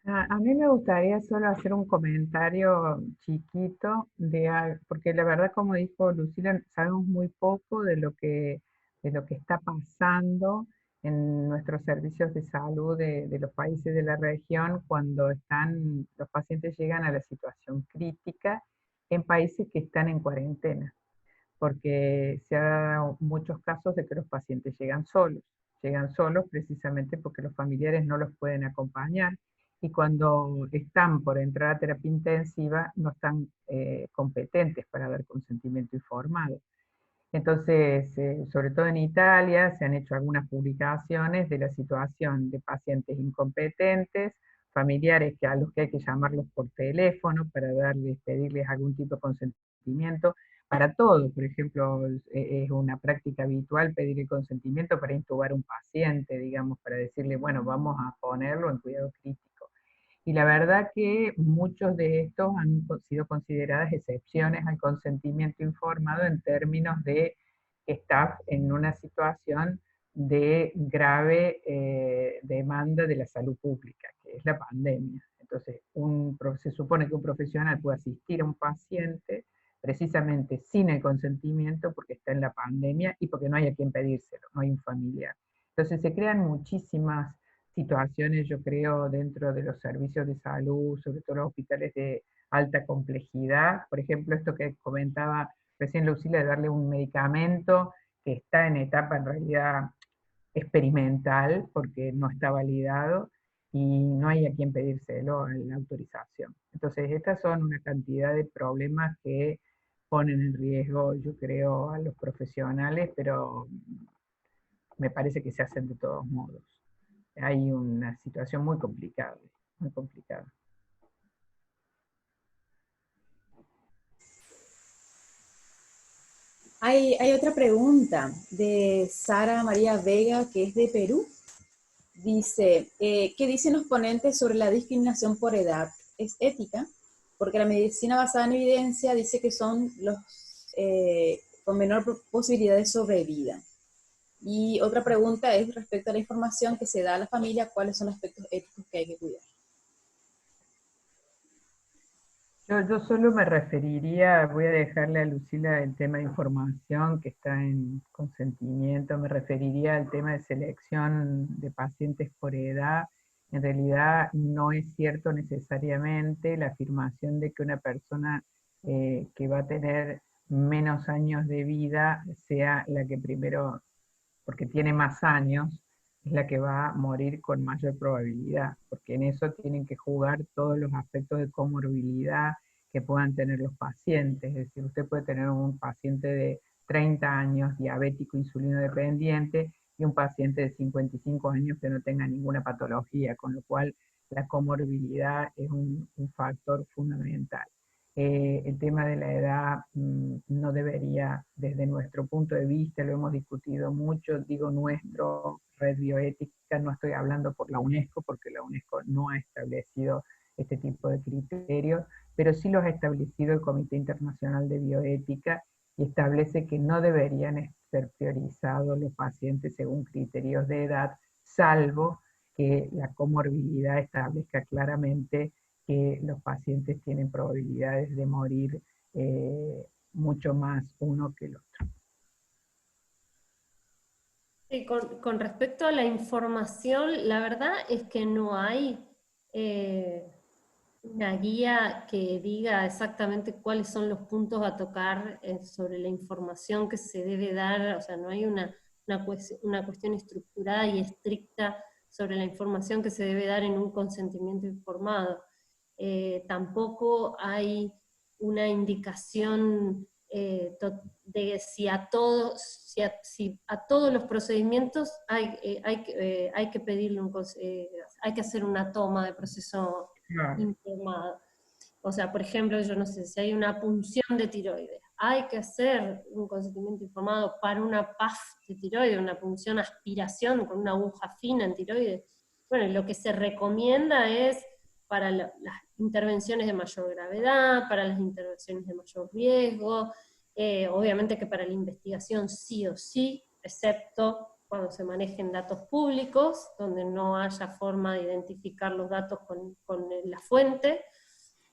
A mí me gustaría solo hacer un comentario chiquito, porque la verdad, como dijo Lucila, sabemos muy poco de lo que está pasando en nuestros servicios de salud de los países de la región cuando los pacientes llegan a la situación crítica en países que están en cuarentena, porque se ha dado muchos casos de que los pacientes llegan solos precisamente porque los familiares no los pueden acompañar, y cuando están por entrar a terapia intensiva no están competentes para dar consentimiento informado. Entonces, sobre todo en Italia, se han hecho algunas publicaciones de la situación de pacientes incompetentes, familiares a los que hay que llamarlos por teléfono para pedirles algún tipo de consentimiento. Para todo, por ejemplo, es una práctica habitual pedir el consentimiento para intubar a un paciente, digamos, para decirle, bueno, vamos a ponerlo en cuidado crítico. Y la verdad que muchos de estos han sido consideradas excepciones al consentimiento informado en términos de que está en una situación de grave demanda de la salud pública, que es la pandemia. Entonces, se supone que un profesional puede asistir a un paciente precisamente sin el consentimiento porque está en la pandemia y porque no hay a quien pedírselo, no hay un familiar. Entonces se crean muchísimas situaciones, yo creo, dentro de los servicios de salud, sobre todo los hospitales de alta complejidad. Por ejemplo, esto que comentaba recién Lucila, de darle un medicamento que está en etapa en realidad experimental, porque no está validado, y no hay a quien pedírselo en la autorización. Entonces, estas son una cantidad de problemas que ponen en riesgo, yo creo, a los profesionales, pero me parece que se hacen de todos modos. Hay una situación muy complicada, muy complicada. Hay otra pregunta de Sara María Vega, que es de Perú. Dice, ¿qué dicen los ponentes sobre la discriminación por edad? ¿Es ética? Porque la medicina basada en evidencia dice que son los con menor posibilidad de sobrevida. Y otra pregunta es respecto a la información que se da a la familia, ¿cuáles son los aspectos éticos que hay que cuidar? Yo solo me referiría, voy a dejarle a Lucila el tema de información que está en consentimiento, me referiría al tema de selección de pacientes por edad. En realidad no es cierto necesariamente la afirmación de que una persona que va a tener menos años de vida sea la que primero, porque tiene más años, es la que va a morir con mayor probabilidad, porque en eso tienen que jugar todos los aspectos de comorbilidad que puedan tener los pacientes. Es decir, usted puede tener un paciente de 30 años diabético insulino dependiente y un paciente de 55 años que no tenga ninguna patología, con lo cual la comorbilidad es un factor fundamental. El tema de la edad no debería, desde nuestro punto de vista, lo hemos discutido mucho, digo nuestro, Red Bioética, no estoy hablando por la UNESCO, porque la UNESCO no ha establecido este tipo de criterios, pero sí los ha establecido el Comité Internacional de Bioética y establece que no deberían ser priorizados los pacientes según criterios de edad, salvo que la comorbilidad establezca claramente que los pacientes tienen probabilidades de morir mucho más uno que el otro. Sí, con respecto a la información, la verdad es que no hay una guía que diga exactamente cuáles son los puntos a tocar sobre la información que se debe dar, o sea, no hay una cuestión estructurada y estricta sobre la información que se debe dar en un consentimiento informado. Tampoco hay una indicación de si a todos los procedimientos hay que pedirle hay que hacer una toma de proceso informado. O sea, por ejemplo, yo no sé, si hay una punción de tiroides, hay que hacer un consentimiento informado para una PAF de tiroides, una punción aspiración con una aguja fina en tiroides. Bueno, lo que se recomienda es para las intervenciones de mayor gravedad, para las intervenciones de mayor riesgo, obviamente que para la investigación sí o sí, excepto cuando se manejen datos públicos, donde no haya forma de identificar los datos con la fuente,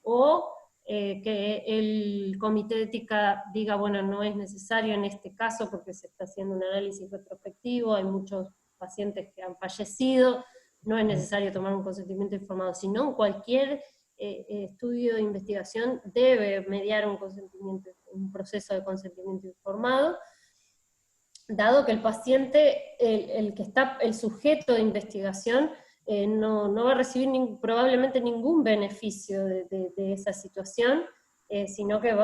o que el comité de ética diga, bueno, no es necesario en este caso porque se está haciendo un análisis retrospectivo, hay muchos pacientes que han fallecido, no es necesario tomar un consentimiento informado, sino cualquier estudio de investigación debe mediar un proceso de consentimiento informado, dado que el paciente, el sujeto de investigación, no va a recibir probablemente ningún beneficio de esa situación, sino que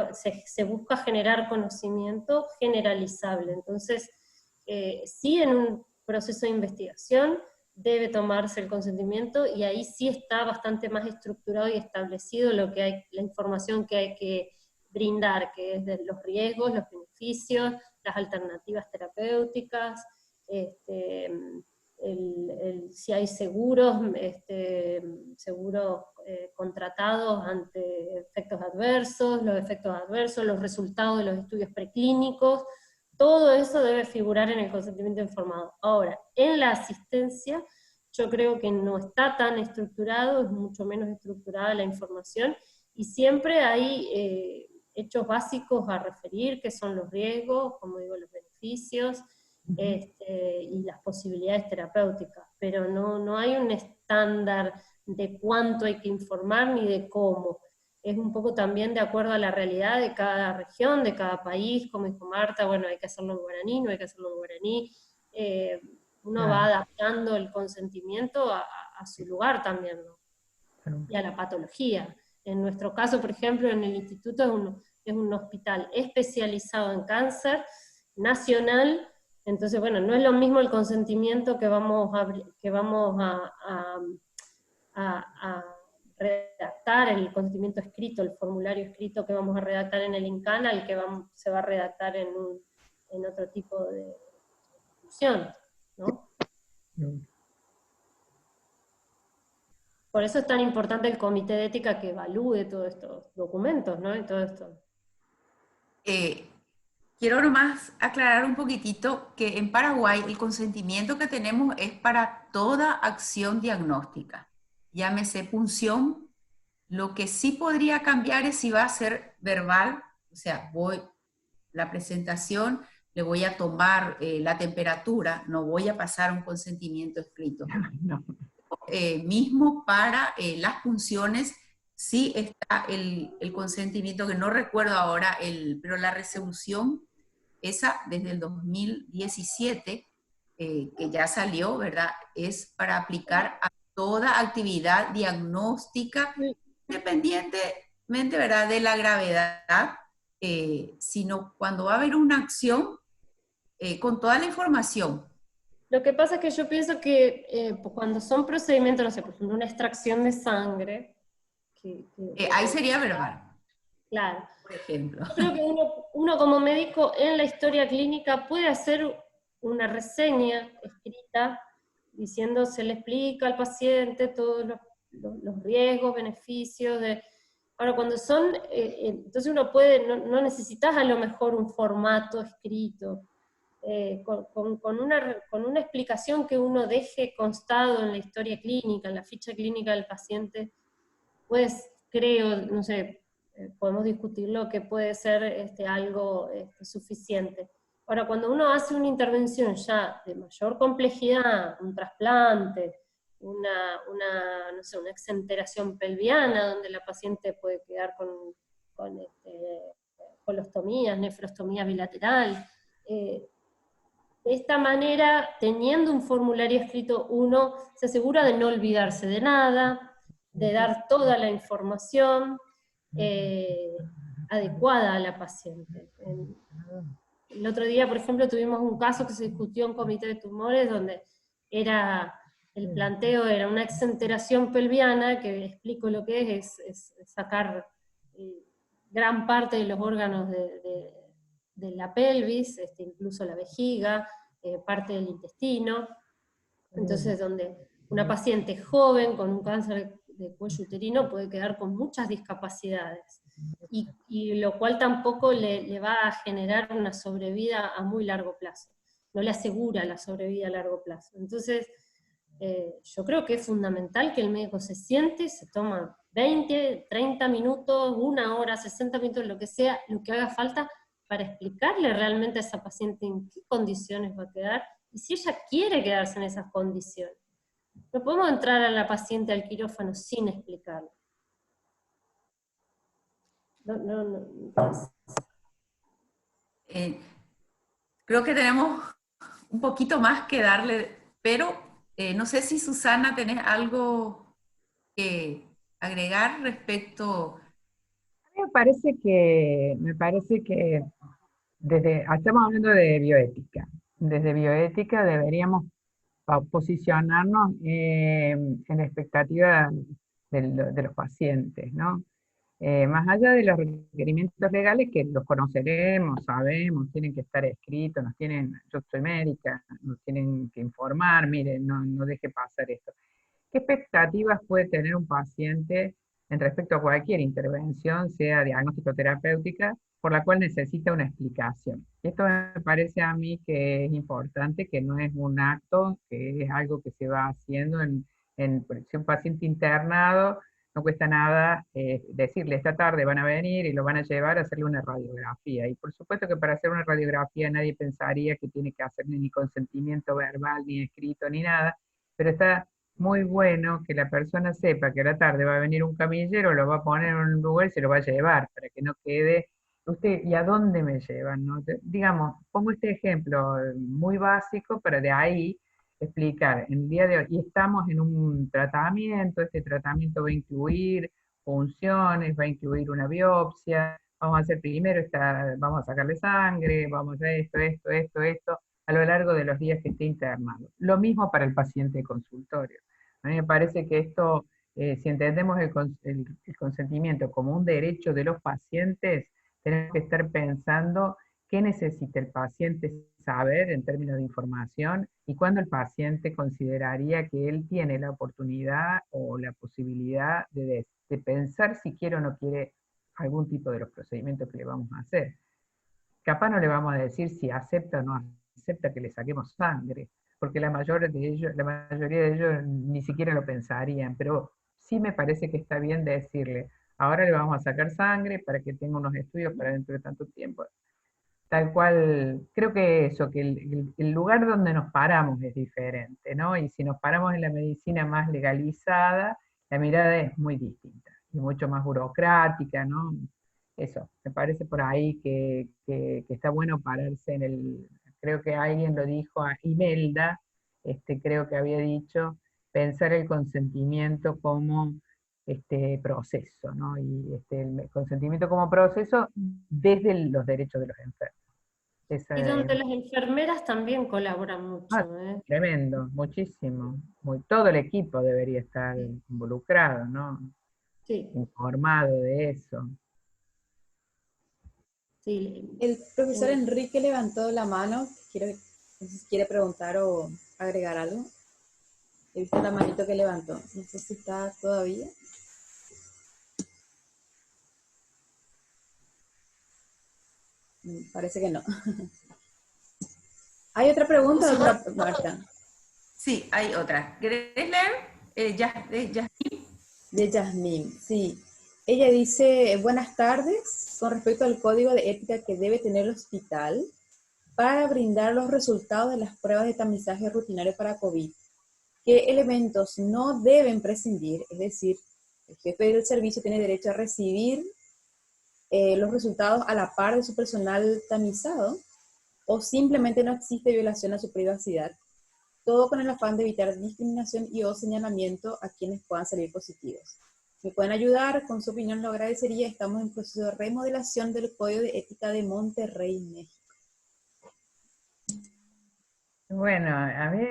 se busca generar conocimiento generalizable. Entonces, sí, en un proceso de investigación debe tomarse el consentimiento, y ahí sí está bastante más estructurado y establecido la información que hay que brindar, que es de los riesgos, los beneficios, las alternativas terapéuticas, si hay seguros, seguros contratados ante efectos adversos, los resultados de los estudios preclínicos, todo eso debe figurar en el consentimiento informado. Ahora, en la asistencia, yo creo que no está tan estructurado, es mucho menos estructurada la información, y siempre hay hechos básicos a referir, que son los riesgos, como digo, los beneficios, y las posibilidades terapéuticas, pero no hay un estándar de cuánto hay que informar ni de cómo. Es un poco también de acuerdo a la realidad de cada región, de cada país, como dijo Marta, bueno, hay que hacerlo en guaraní, no hay que hacerlo en guaraní, uno va adaptando el consentimiento a su lugar también, ¿no? Y a la patología. En nuestro caso, por ejemplo, en el instituto es un hospital especializado en cáncer, nacional. Entonces, bueno, no es lo mismo el consentimiento que vamos a redactar, el consentimiento escrito, el formulario escrito que vamos a redactar en el INCAN, al que se va a redactar en otro tipo de institución, ¿no? Por eso es tan importante el comité de ética que evalúe todos estos documentos, ¿no? Y todo esto. Quiero nomás aclarar un poquitito que en Paraguay el consentimiento que tenemos es para toda acción diagnóstica, llámese punción. Lo que sí podría cambiar es si va a ser verbal, o sea, la presentación, le voy a tomar la temperatura, no voy a pasar un consentimiento escrito. No. Mismo para las punciones, sí está el consentimiento, que no recuerdo ahora, pero la resolución, esa desde el 2017, que ya salió, ¿verdad? Es para aplicar a toda actividad diagnóstica, independientemente, ¿verdad?, de la gravedad, sino cuando va a haber una acción con toda la información. Lo que pasa es que yo pienso que cuando son procedimientos, no sé, por ejemplo, una extracción de sangre, ahí sería verbal. Claro. Por ejemplo. Yo creo que uno como médico en la historia clínica puede hacer una reseña escrita diciendo, se le explica al paciente todos los riesgos, beneficios de... Ahora, cuando son, entonces uno puede, no necesitas a lo mejor un formato escrito, con una explicación que uno deje constado en la historia clínica, en la ficha clínica del paciente, pues creo, no sé, podemos discutirlo, que puede ser algo suficiente. Ahora, cuando uno hace una intervención ya de mayor complejidad, un trasplante, una exenteración pelviana, donde la paciente puede quedar con colostomías, nefrostomía bilateral, De esta manera, teniendo un formulario escrito, uno se asegura de no olvidarse de nada, de dar toda la información adecuada a la paciente. El otro día, por ejemplo, tuvimos un caso que se discutió en comité de tumores, donde el planteo era una exenteración pelviana, que explico lo que es sacar gran parte de los órganos de la pelvis, incluso la vejiga, parte del intestino. Entonces, donde una paciente joven con un cáncer de cuello uterino puede quedar con muchas discapacidades, y lo cual tampoco le va a generar una sobrevida a muy largo plazo, no le asegura la sobrevida a largo plazo. Entonces, yo creo que es fundamental que el médico se siente, se toma 20, 30 minutos, 1 hora, 60 minutos, lo que sea, lo que haga falta, para explicarle realmente a esa paciente en qué condiciones va a quedar, y si ella quiere quedarse en esas condiciones. No podemos entrar a la paciente al quirófano sin explicarle. Creo que tenemos un poquito más que darle, pero no sé si Susana tenés algo que agregar respecto. Me parece que estamos hablando de bioética. Desde bioética deberíamos posicionarnos en la expectativa de los pacientes, ¿no? Más allá de los requerimientos legales que los conoceremos, sabemos, tienen que estar escritos, yo soy médica, nos tienen que informar, miren, no deje pasar esto. ¿Qué expectativas puede tener un paciente en respecto a cualquier intervención, sea diagnóstico terapéutica, por la cual necesita una explicación? Esto me parece a mí que es importante, que no es un acto, que es algo que se va haciendo si un paciente internado, no cuesta nada decirle, esta tarde van a venir y lo van a llevar a hacerle una radiografía. Y por supuesto que para hacer una radiografía nadie pensaría que tiene que hacerle ni consentimiento verbal, ni escrito, ni nada, pero está muy bueno que la persona sepa que a la tarde va a venir un camillero, lo va a poner en un lugar y se lo va a llevar, para que no quede, ¿y a dónde me llevan? ¿No? Digamos, pongo este ejemplo muy básico para de ahí explicar, en el día de hoy, y estamos en un tratamiento, este tratamiento va a incluir funciones, va a incluir una biopsia, vamos a hacer primero, vamos a sacarle sangre, vamos a esto, a lo largo de los días que esté internado. Lo mismo para el paciente de consultorio. A mí me parece que esto, si entendemos el consentimiento como un derecho de los pacientes, tenemos que estar pensando qué necesita el paciente saber en términos de información y cuándo el paciente consideraría que él tiene la oportunidad o la posibilidad de pensar si quiere o no quiere algún tipo de los procedimientos que le vamos a hacer. Capaz no le vamos a decir si acepta o no acepta que le saquemos sangre, porque la mayoría de ellos ni siquiera lo pensarían, pero sí me parece que está bien decirle, ahora le vamos a sacar sangre para que tenga unos estudios para dentro de tanto tiempo. Tal cual, creo que eso, que el lugar donde nos paramos es diferente, ¿no? Y si nos paramos en la medicina más legalizada, la mirada es muy distinta y mucho más burocrática, ¿no? Eso, me parece por ahí que está bueno pararse creo que alguien lo dijo, a Imelda, creo que había dicho, pensar el consentimiento como proceso, ¿no? Y el consentimiento como proceso desde los derechos de los enfermos. Y donde las enfermeras también colaboran mucho. Tremendo, muchísimo. Todo el equipo debería estar involucrado, ¿no? Sí. Informado de eso. Sí. El profesor Enrique levantó la mano, no sé si quiere preguntar o agregar algo. He visto la manito que levantó, no sé si está todavía. Parece que no. ¿Hay otra pregunta, doctora Marta? Sí, hay otra. ¿Querés leer? Yasmín. De Yasmín, sí. Ella dice, buenas tardes, con respecto al código de ética que debe tener el hospital para brindar los resultados de las pruebas de tamizaje rutinario para COVID. ¿Qué elementos no deben prescindir? Es decir, el jefe del servicio tiene derecho a recibir los resultados a la par de su personal tamizado, o simplemente no existe violación a su privacidad, todo con el afán de evitar discriminación y o señalamiento a quienes puedan salir positivos. ¿Me pueden ayudar? Con su opinión lo agradecería. Estamos en proceso de remodelación del Código de Ética de Monterrey, México. Bueno, a mí,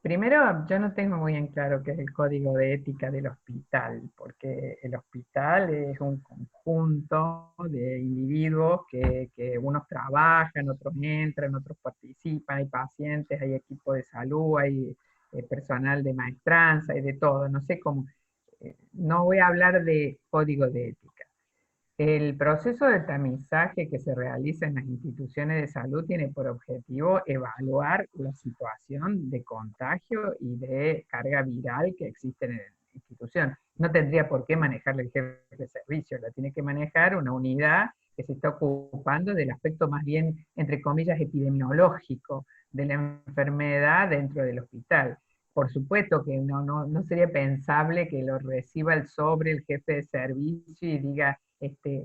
primero yo no tengo muy en claro qué es el código de ética del hospital, porque el hospital es un conjunto de individuos que unos trabajan, otros entran, otros participan, hay pacientes, hay equipo de salud, hay personal de maestranza, hay de todo, no sé cómo, no voy a hablar de código de ética. El proceso de tamizaje que se realiza en las instituciones de salud tiene por objetivo evaluar la situación de contagio y de carga viral que existe en la institución. No tendría por qué manejarla el jefe de servicio, la tiene que manejar una unidad que se está ocupando del aspecto más bien, entre comillas, epidemiológico de la enfermedad dentro del hospital. Por supuesto que no sería pensable que lo reciba el sobre el jefe de servicio y diga,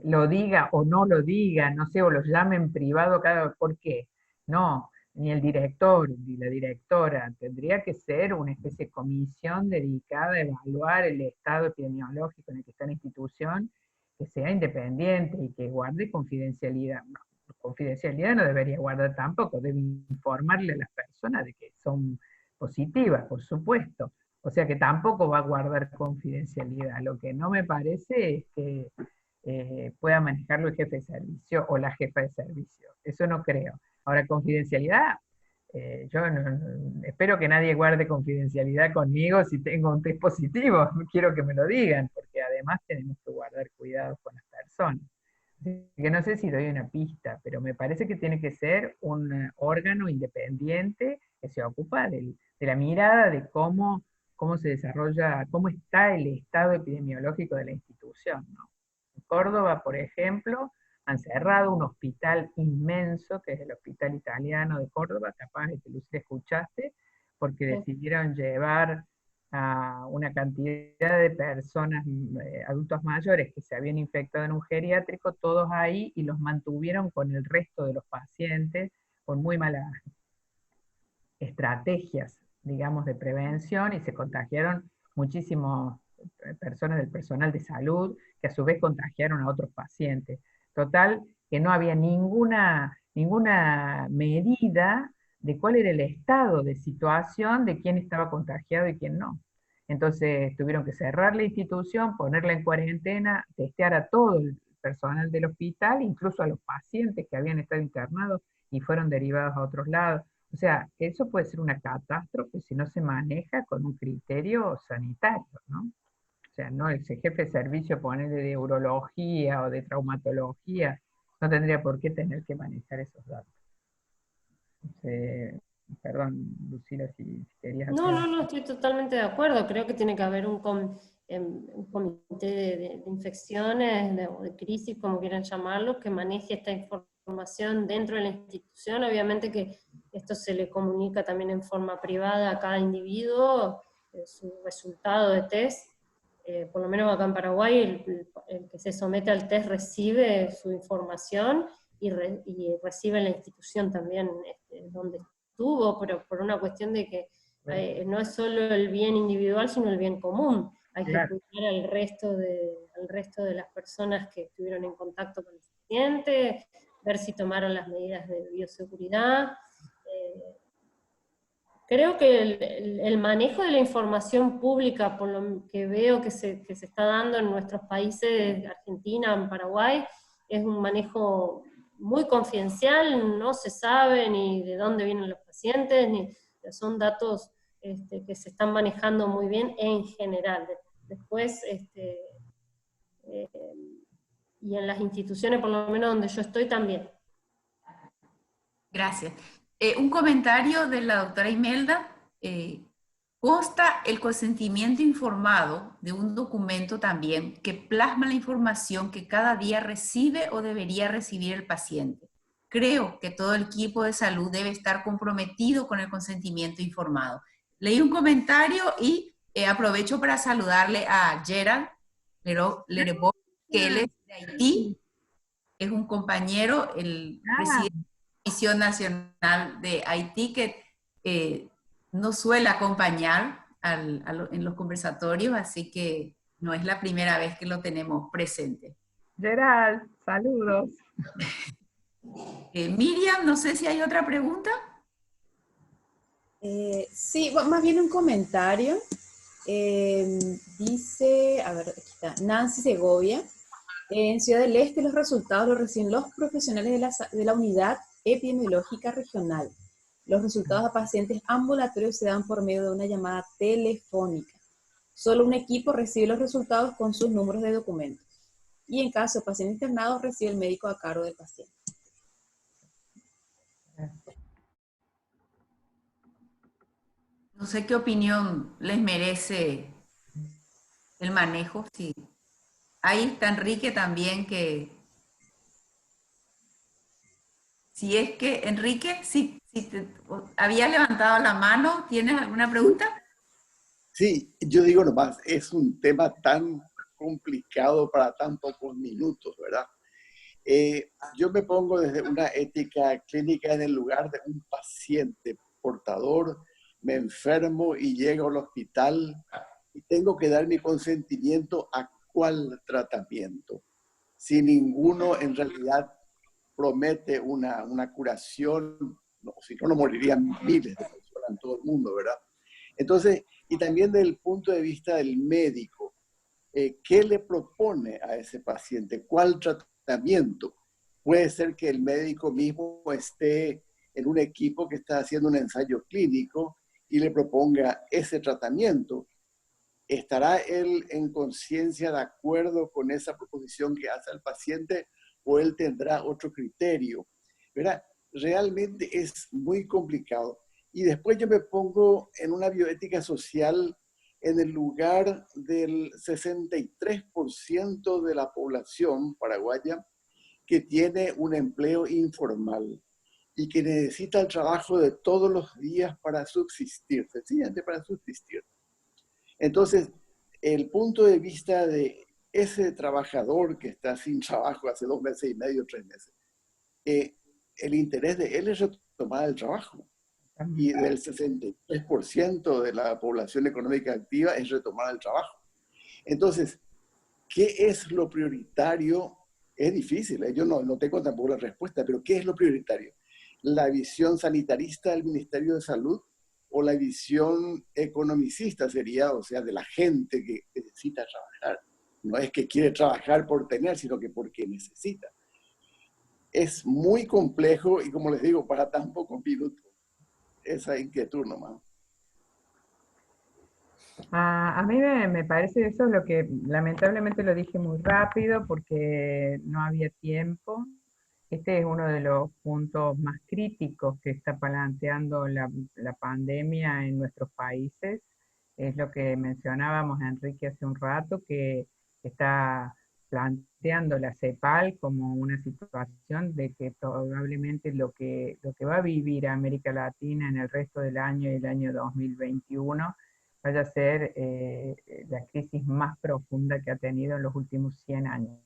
lo diga o no lo diga, no sé, o los llame en privado ¿por qué? No, ni el director ni la directora, tendría que ser una especie de comisión dedicada a evaluar el estado epidemiológico en el que está la institución, que sea independiente y que guarde confidencialidad. No, confidencialidad no debería guardar tampoco, debe informarle a las personas de que son positivas, por supuesto. O sea que tampoco va a guardar confidencialidad. Lo que no me parece es que pueda manejarlo el jefe de servicio o la jefa de servicio. Eso no creo. Ahora, confidencialidad, yo espero que nadie guarde confidencialidad conmigo si tengo un test positivo. Quiero que me lo digan, porque además tenemos que guardar cuidados con las personas. Así que no sé si doy una pista, pero me parece que tiene que ser un órgano independiente que se ocupa de la mirada de cómo se desarrolla, cómo está el estado epidemiológico de la institución, ¿no? En Córdoba, por ejemplo, han cerrado un hospital inmenso, que es el Hospital Italiano de Córdoba, capaz de que Lucía escuchaste, porque decidieron llevar a una cantidad de personas, adultos mayores que se habían infectado en un geriátrico, todos ahí, y los mantuvieron con el resto de los pacientes, con muy malas estrategias, digamos, de prevención, y se contagiaron muchísimas personas del personal de salud, que a su vez contagiaron a otros pacientes. Total, que no había ninguna medida de cuál era el estado de situación de quién estaba contagiado y quién no. Entonces tuvieron que cerrar la institución, ponerla en cuarentena, testear a todo el personal del hospital, incluso a los pacientes que habían estado internados y fueron derivados a otros lados. O sea, eso puede ser una catástrofe si no se maneja con un criterio sanitario, ¿no? O sea, no ese jefe de servicio, ponerle de urología o de traumatología, no tendría por qué tener que manejar esos datos. Perdón, Lucila, si querías hacer... No, estoy totalmente de acuerdo. Creo que tiene que haber un comité de infecciones o de crisis, como quieran llamarlo, que maneje esta información dentro de la institución. Obviamente que esto se le comunica también en forma privada a cada individuo, su resultado de test. Por lo menos acá en Paraguay, el que se somete al test recibe su información y recibe en la institución también donde estuvo, pero por una cuestión de que no es solo el bien individual, sino el bien común. Hay que cuidar al resto de las personas que estuvieron en contacto con el paciente, ver si tomaron las medidas de bioseguridad. Creo que el manejo de la información pública, por lo que veo que se está dando en nuestros países, Argentina, en Paraguay, es un manejo muy confidencial, no se sabe ni de dónde vienen los pacientes, ni son datos que se están manejando muy bien en general. Después, y en las instituciones, por lo menos donde yo estoy, también. Gracias. Un comentario de la doctora Imelda. Consta el consentimiento informado de un documento también que plasma la información que cada día recibe o debería recibir el paciente. Creo que todo el equipo de salud debe estar comprometido con el consentimiento informado. Leí un comentario y aprovecho para saludarle a Gerald Lerebo, que él es de Haití, es un compañero, el presidente Comisión Nacional de Haití, que nos suele acompañar en los conversatorios, así que no es la primera vez que lo tenemos presente. Gerald, saludos. Miriam, no sé si hay otra pregunta. Sí, bueno, más bien un comentario. Dice, a ver, aquí está, Nancy Segovia. En Ciudad del Este los resultados los reciben los profesionales de la unidad epidemiológica regional. Los resultados a pacientes ambulatorios se dan por medio de una llamada telefónica. Solo un equipo recibe los resultados con sus números de documentos. Y en caso de paciente internado, recibe el médico a cargo del paciente. No sé qué opinión les merece el manejo. Sí. Ahí está Enrique también, que si es que, Enrique, si había levantado la mano, ¿tienes alguna pregunta? Sí, yo digo nomás, es un tema tan complicado para tan pocos minutos, ¿verdad? Yo me pongo desde una ética clínica en el lugar de un paciente portador, me enfermo y llego al hospital y tengo que dar mi consentimiento a cuál tratamiento. Si ninguno en realidad promete una curación, no, si no, no morirían miles de personas en todo el mundo, ¿verdad? Entonces, y también desde el punto de vista del médico, ¿qué le propone a ese paciente? ¿Cuál tratamiento? Puede ser que el médico mismo esté en un equipo que está haciendo un ensayo clínico y le proponga ese tratamiento. ¿Estará él en conciencia de acuerdo con esa proposición que hace al paciente o él tendrá otro criterio? ¿Verdad? Realmente es muy complicado. Y después yo me pongo en una bioética social en el lugar del 63% de la población paraguaya que tiene un empleo informal y que necesita el trabajo de todos los días para subsistir, sencillamente para subsistir. Entonces, el punto de vista de ese trabajador que está sin trabajo hace 2 meses y medio, 3 meses, el interés de él es retomar el trabajo. Y del 63% de la población económica activa es retomar el trabajo. Entonces, ¿qué es lo prioritario? Es difícil, yo no tengo tampoco la respuesta, pero ¿qué es lo prioritario? ¿La visión sanitarista del Ministerio de Salud o la visión economicista sería, o sea, de la gente que necesita trabajar? No es que quiere trabajar por tener, sino que porque necesita. Es muy complejo y, como les digo, para tan pocos minutos, esa inquietud nomás. A mí me parece eso es lo que lamentablemente lo dije muy rápido porque no había tiempo. Este es uno de los puntos más críticos que está planteando la pandemia en nuestros países. Es lo que mencionábamos, Enrique, hace un rato, que está planteando la CEPAL como una situación de que probablemente lo que va a vivir América Latina en el resto del año y el año 2021 vaya a ser la crisis más profunda que ha tenido en los últimos 100 años,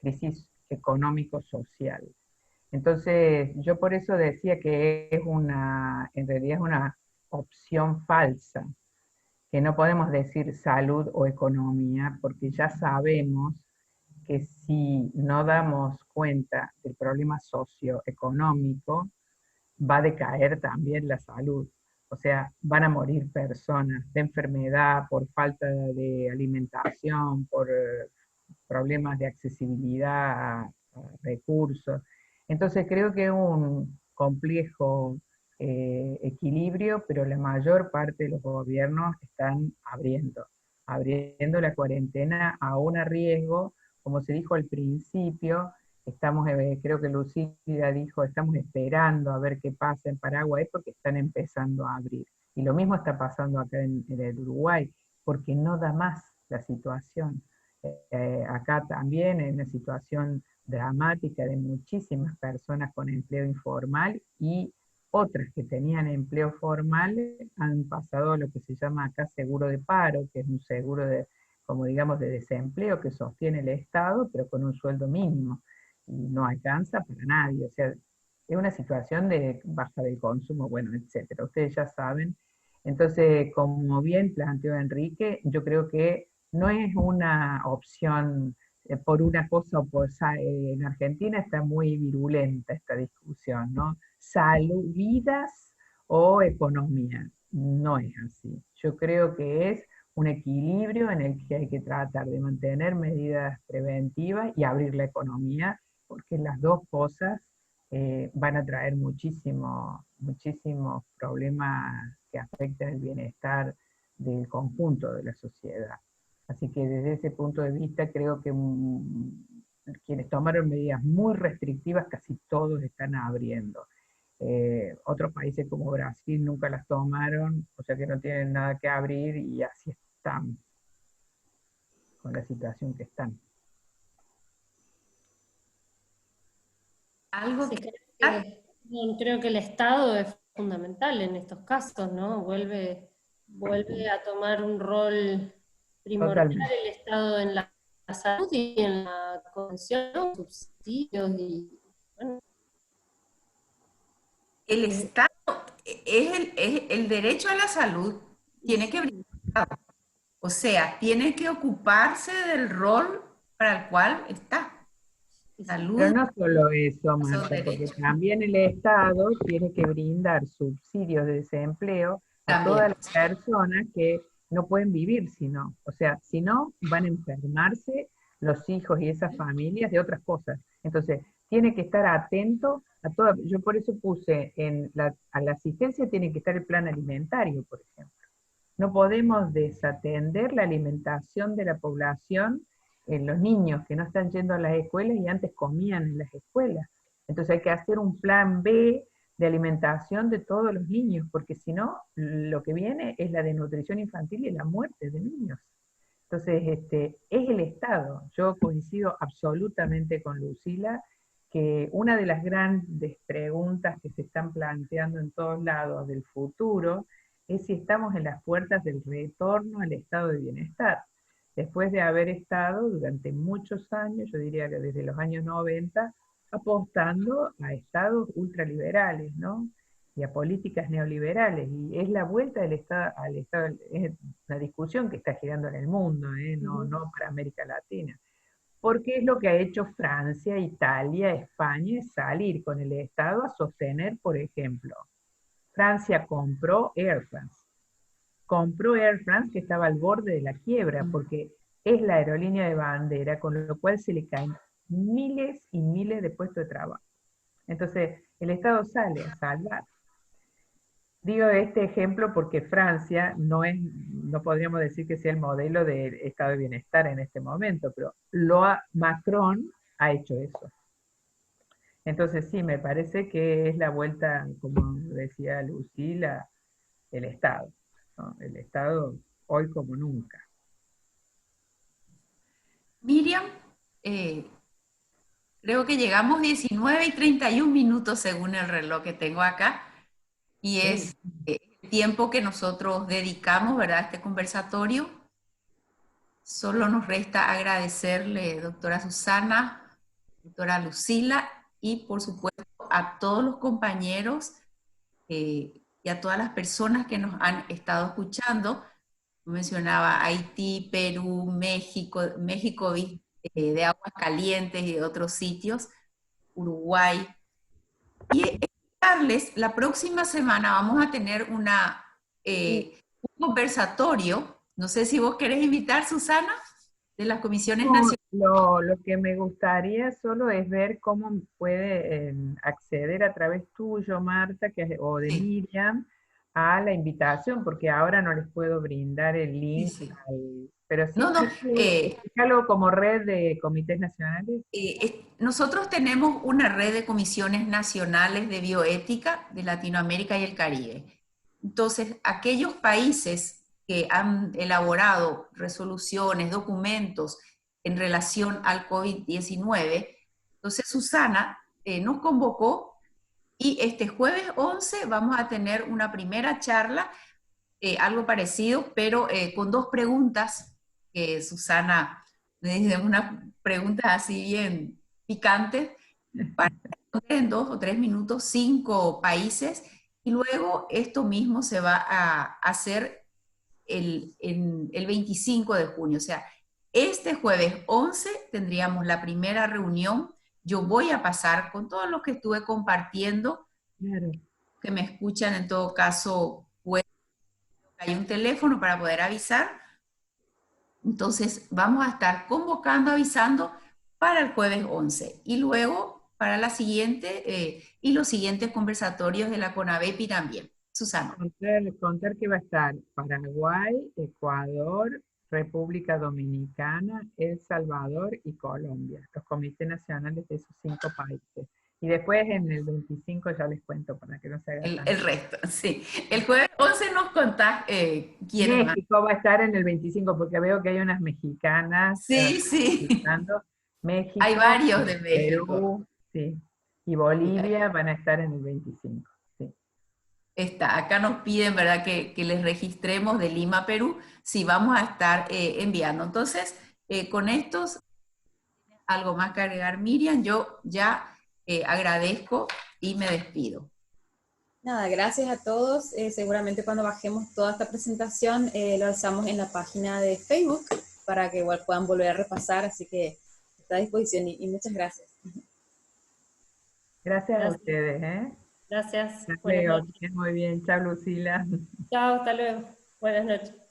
crisis económico-social. Entonces, yo por eso decía que en realidad es una opción falsa, que no podemos decir salud o economía, porque ya sabemos que si no damos cuenta del problema socioeconómico, va a decaer también la salud. O sea, van a morir personas de enfermedad, por falta de alimentación, por problemas de accesibilidad a recursos. Entonces creo que es un complejo equilibrio, pero la mayor parte de los gobiernos están abriendo la cuarentena aún a riesgo, como se dijo al principio. Estamos, creo que Lucía dijo, estamos esperando a ver qué pasa en Paraguay porque están empezando a abrir. Y lo mismo está pasando acá en el Uruguay, porque no da más la situación. Acá también en una situación dramática de muchísimas personas con empleo informal y otras que tenían empleo formal han pasado a lo que se llama acá seguro de paro, que es un seguro de, como digamos, de desempleo que sostiene el Estado, pero con un sueldo mínimo y no alcanza para nadie. O sea, es una situación de baja del consumo, bueno, etcétera. Ustedes ya saben. Entonces, como bien planteó Enrique, yo creo que no es una opción por una cosa o en Argentina está muy virulenta esta discusión, ¿no? Salud, vidas o economía. No es así. Yo creo que es un equilibrio en el que hay que tratar de mantener medidas preventivas y abrir la economía, porque las dos cosas van a traer muchísimos problemas que afecten el bienestar del conjunto de la sociedad. Así que desde ese punto de vista creo que quienes tomaron medidas muy restrictivas casi todos están abriendo. Otros países como Brasil nunca las tomaron, o sea que no tienen nada que abrir y así están con la situación que están. Algo Sí, que... creo que el Estado es fundamental en estos casos, ¿no? Vuelve a tomar un rol primordial Totalmente. el Estado en la salud y en la contención, subsidios y bueno, El Estado es el derecho a la salud, tiene que brindar, o sea, tiene que ocuparse del rol para el cual está. Pero Salud no solo eso, son Marta, porque derechos. también el Estado tiene que brindar subsidios de desempleo a También. todas las personas que no pueden vivir si no. O sea, si no, van a enfermarse los hijos y esas familias de otras cosas. Entonces, tiene que estar atento a toda. Yo por eso puse a la asistencia tiene que estar el plan alimentario, por ejemplo. No podemos desatender la alimentación de la población, los niños que no están yendo a las escuelas y antes comían en las escuelas. Entonces hay que hacer un plan B de alimentación de todos los niños, porque si no, lo que viene es la desnutrición infantil y la muerte de niños. Entonces, es el Estado. Yo coincido absolutamente con Lucila que una de las grandes preguntas que se están planteando en todos lados del futuro es si estamos en las puertas del retorno al estado de bienestar. Después de haber estado durante muchos años, yo diría que desde los años 90, apostando a estados ultraliberales, ¿no? Y a políticas neoliberales. Y es la vuelta del estado, al Estado, es una discusión que está girando en el mundo, no para América Latina. Porque es lo que ha hecho Francia, Italia, España, es salir con el Estado a sostener, por ejemplo, Francia compró Air France que estaba al borde de la quiebra, porque es la aerolínea de bandera, con lo cual se le caen miles y miles de puestos de trabajo. Entonces, el Estado sale a salvar. Digo este ejemplo porque Francia no podríamos decir que sea el modelo de estado de bienestar en este momento, pero Macron ha hecho eso. Entonces sí, me parece que es la vuelta, como decía Lucila, el Estado, ¿no? El Estado hoy como nunca. Miriam, eh, creo que llegamos 19:31 según el reloj que tengo acá, y Sí. es el tiempo que nosotros dedicamos, ¿verdad?, a este conversatorio. Solo nos resta agradecerle, doctora Susana, doctora Lucila, y por supuesto a todos los compañeros y a todas las personas que nos han estado escuchando. Mencionaba Haití, Perú, México de Aguas Calientes y de otros sitios, Uruguay. Y invitarles, la próxima semana vamos a tener un conversatorio. No sé si vos querés invitar, Susana, de las comisiones No, nacionales. lo que me gustaría solo es ver cómo puede acceder a través tuyo, Marta, o de Sí, Miriam, a la invitación, porque ahora no les puedo brindar el sí, link, sí. pero sí No, no, explícalo como red de comités nacionales. nosotros tenemos una red de comisiones nacionales de bioética de Latinoamérica y el Caribe. Entonces, aquellos países que han elaborado resoluciones, documentos en relación al COVID-19, entonces Susana nos convocó y este jueves 11 vamos a tener una primera charla, algo parecido, pero con dos preguntas que Susana me dice, unas preguntas así bien picantes, para en 2 o 3 minutos 5 países y luego esto mismo se va a hacer el 25 de junio. O sea, este jueves 11 tendríamos la primera reunión. Yo voy a pasar con todos los que estuve compartiendo, Claro. que me escuchan en todo caso, hay un teléfono para poder avisar. Entonces vamos a estar convocando, avisando para el jueves 11 y luego para la siguiente y los siguientes conversatorios de la CONAVEPI también. Susana. Contar que va a estar Paraguay, Ecuador, República Dominicana, El Salvador y Colombia, los comités nacionales de esos 5 países. Y después en el 25 ya les cuento para que no se haga El resto, sí. El jueves 11 nos contás quiénes van. México va a estar en el 25 porque veo que hay unas mexicanas. Sí, sí. México, Hay varios de México. Perú, sí. Y Bolivia van a estar en el 25. Sí. Acá nos piden, ¿verdad?, que les registremos de Lima, Perú, si vamos a estar enviando. Entonces, con estos, algo más que agregar, Miriam, yo ya agradezco y me despido. Nada, gracias a todos. Seguramente cuando bajemos toda esta presentación lo alzamos en la página de Facebook para que igual puedan volver a repasar, así que está a disposición y muchas gracias. Gracias a ustedes. Gracias. Hasta luego, que estés muy bien. Chao, Lucila. Chao, hasta luego. Buenas noches.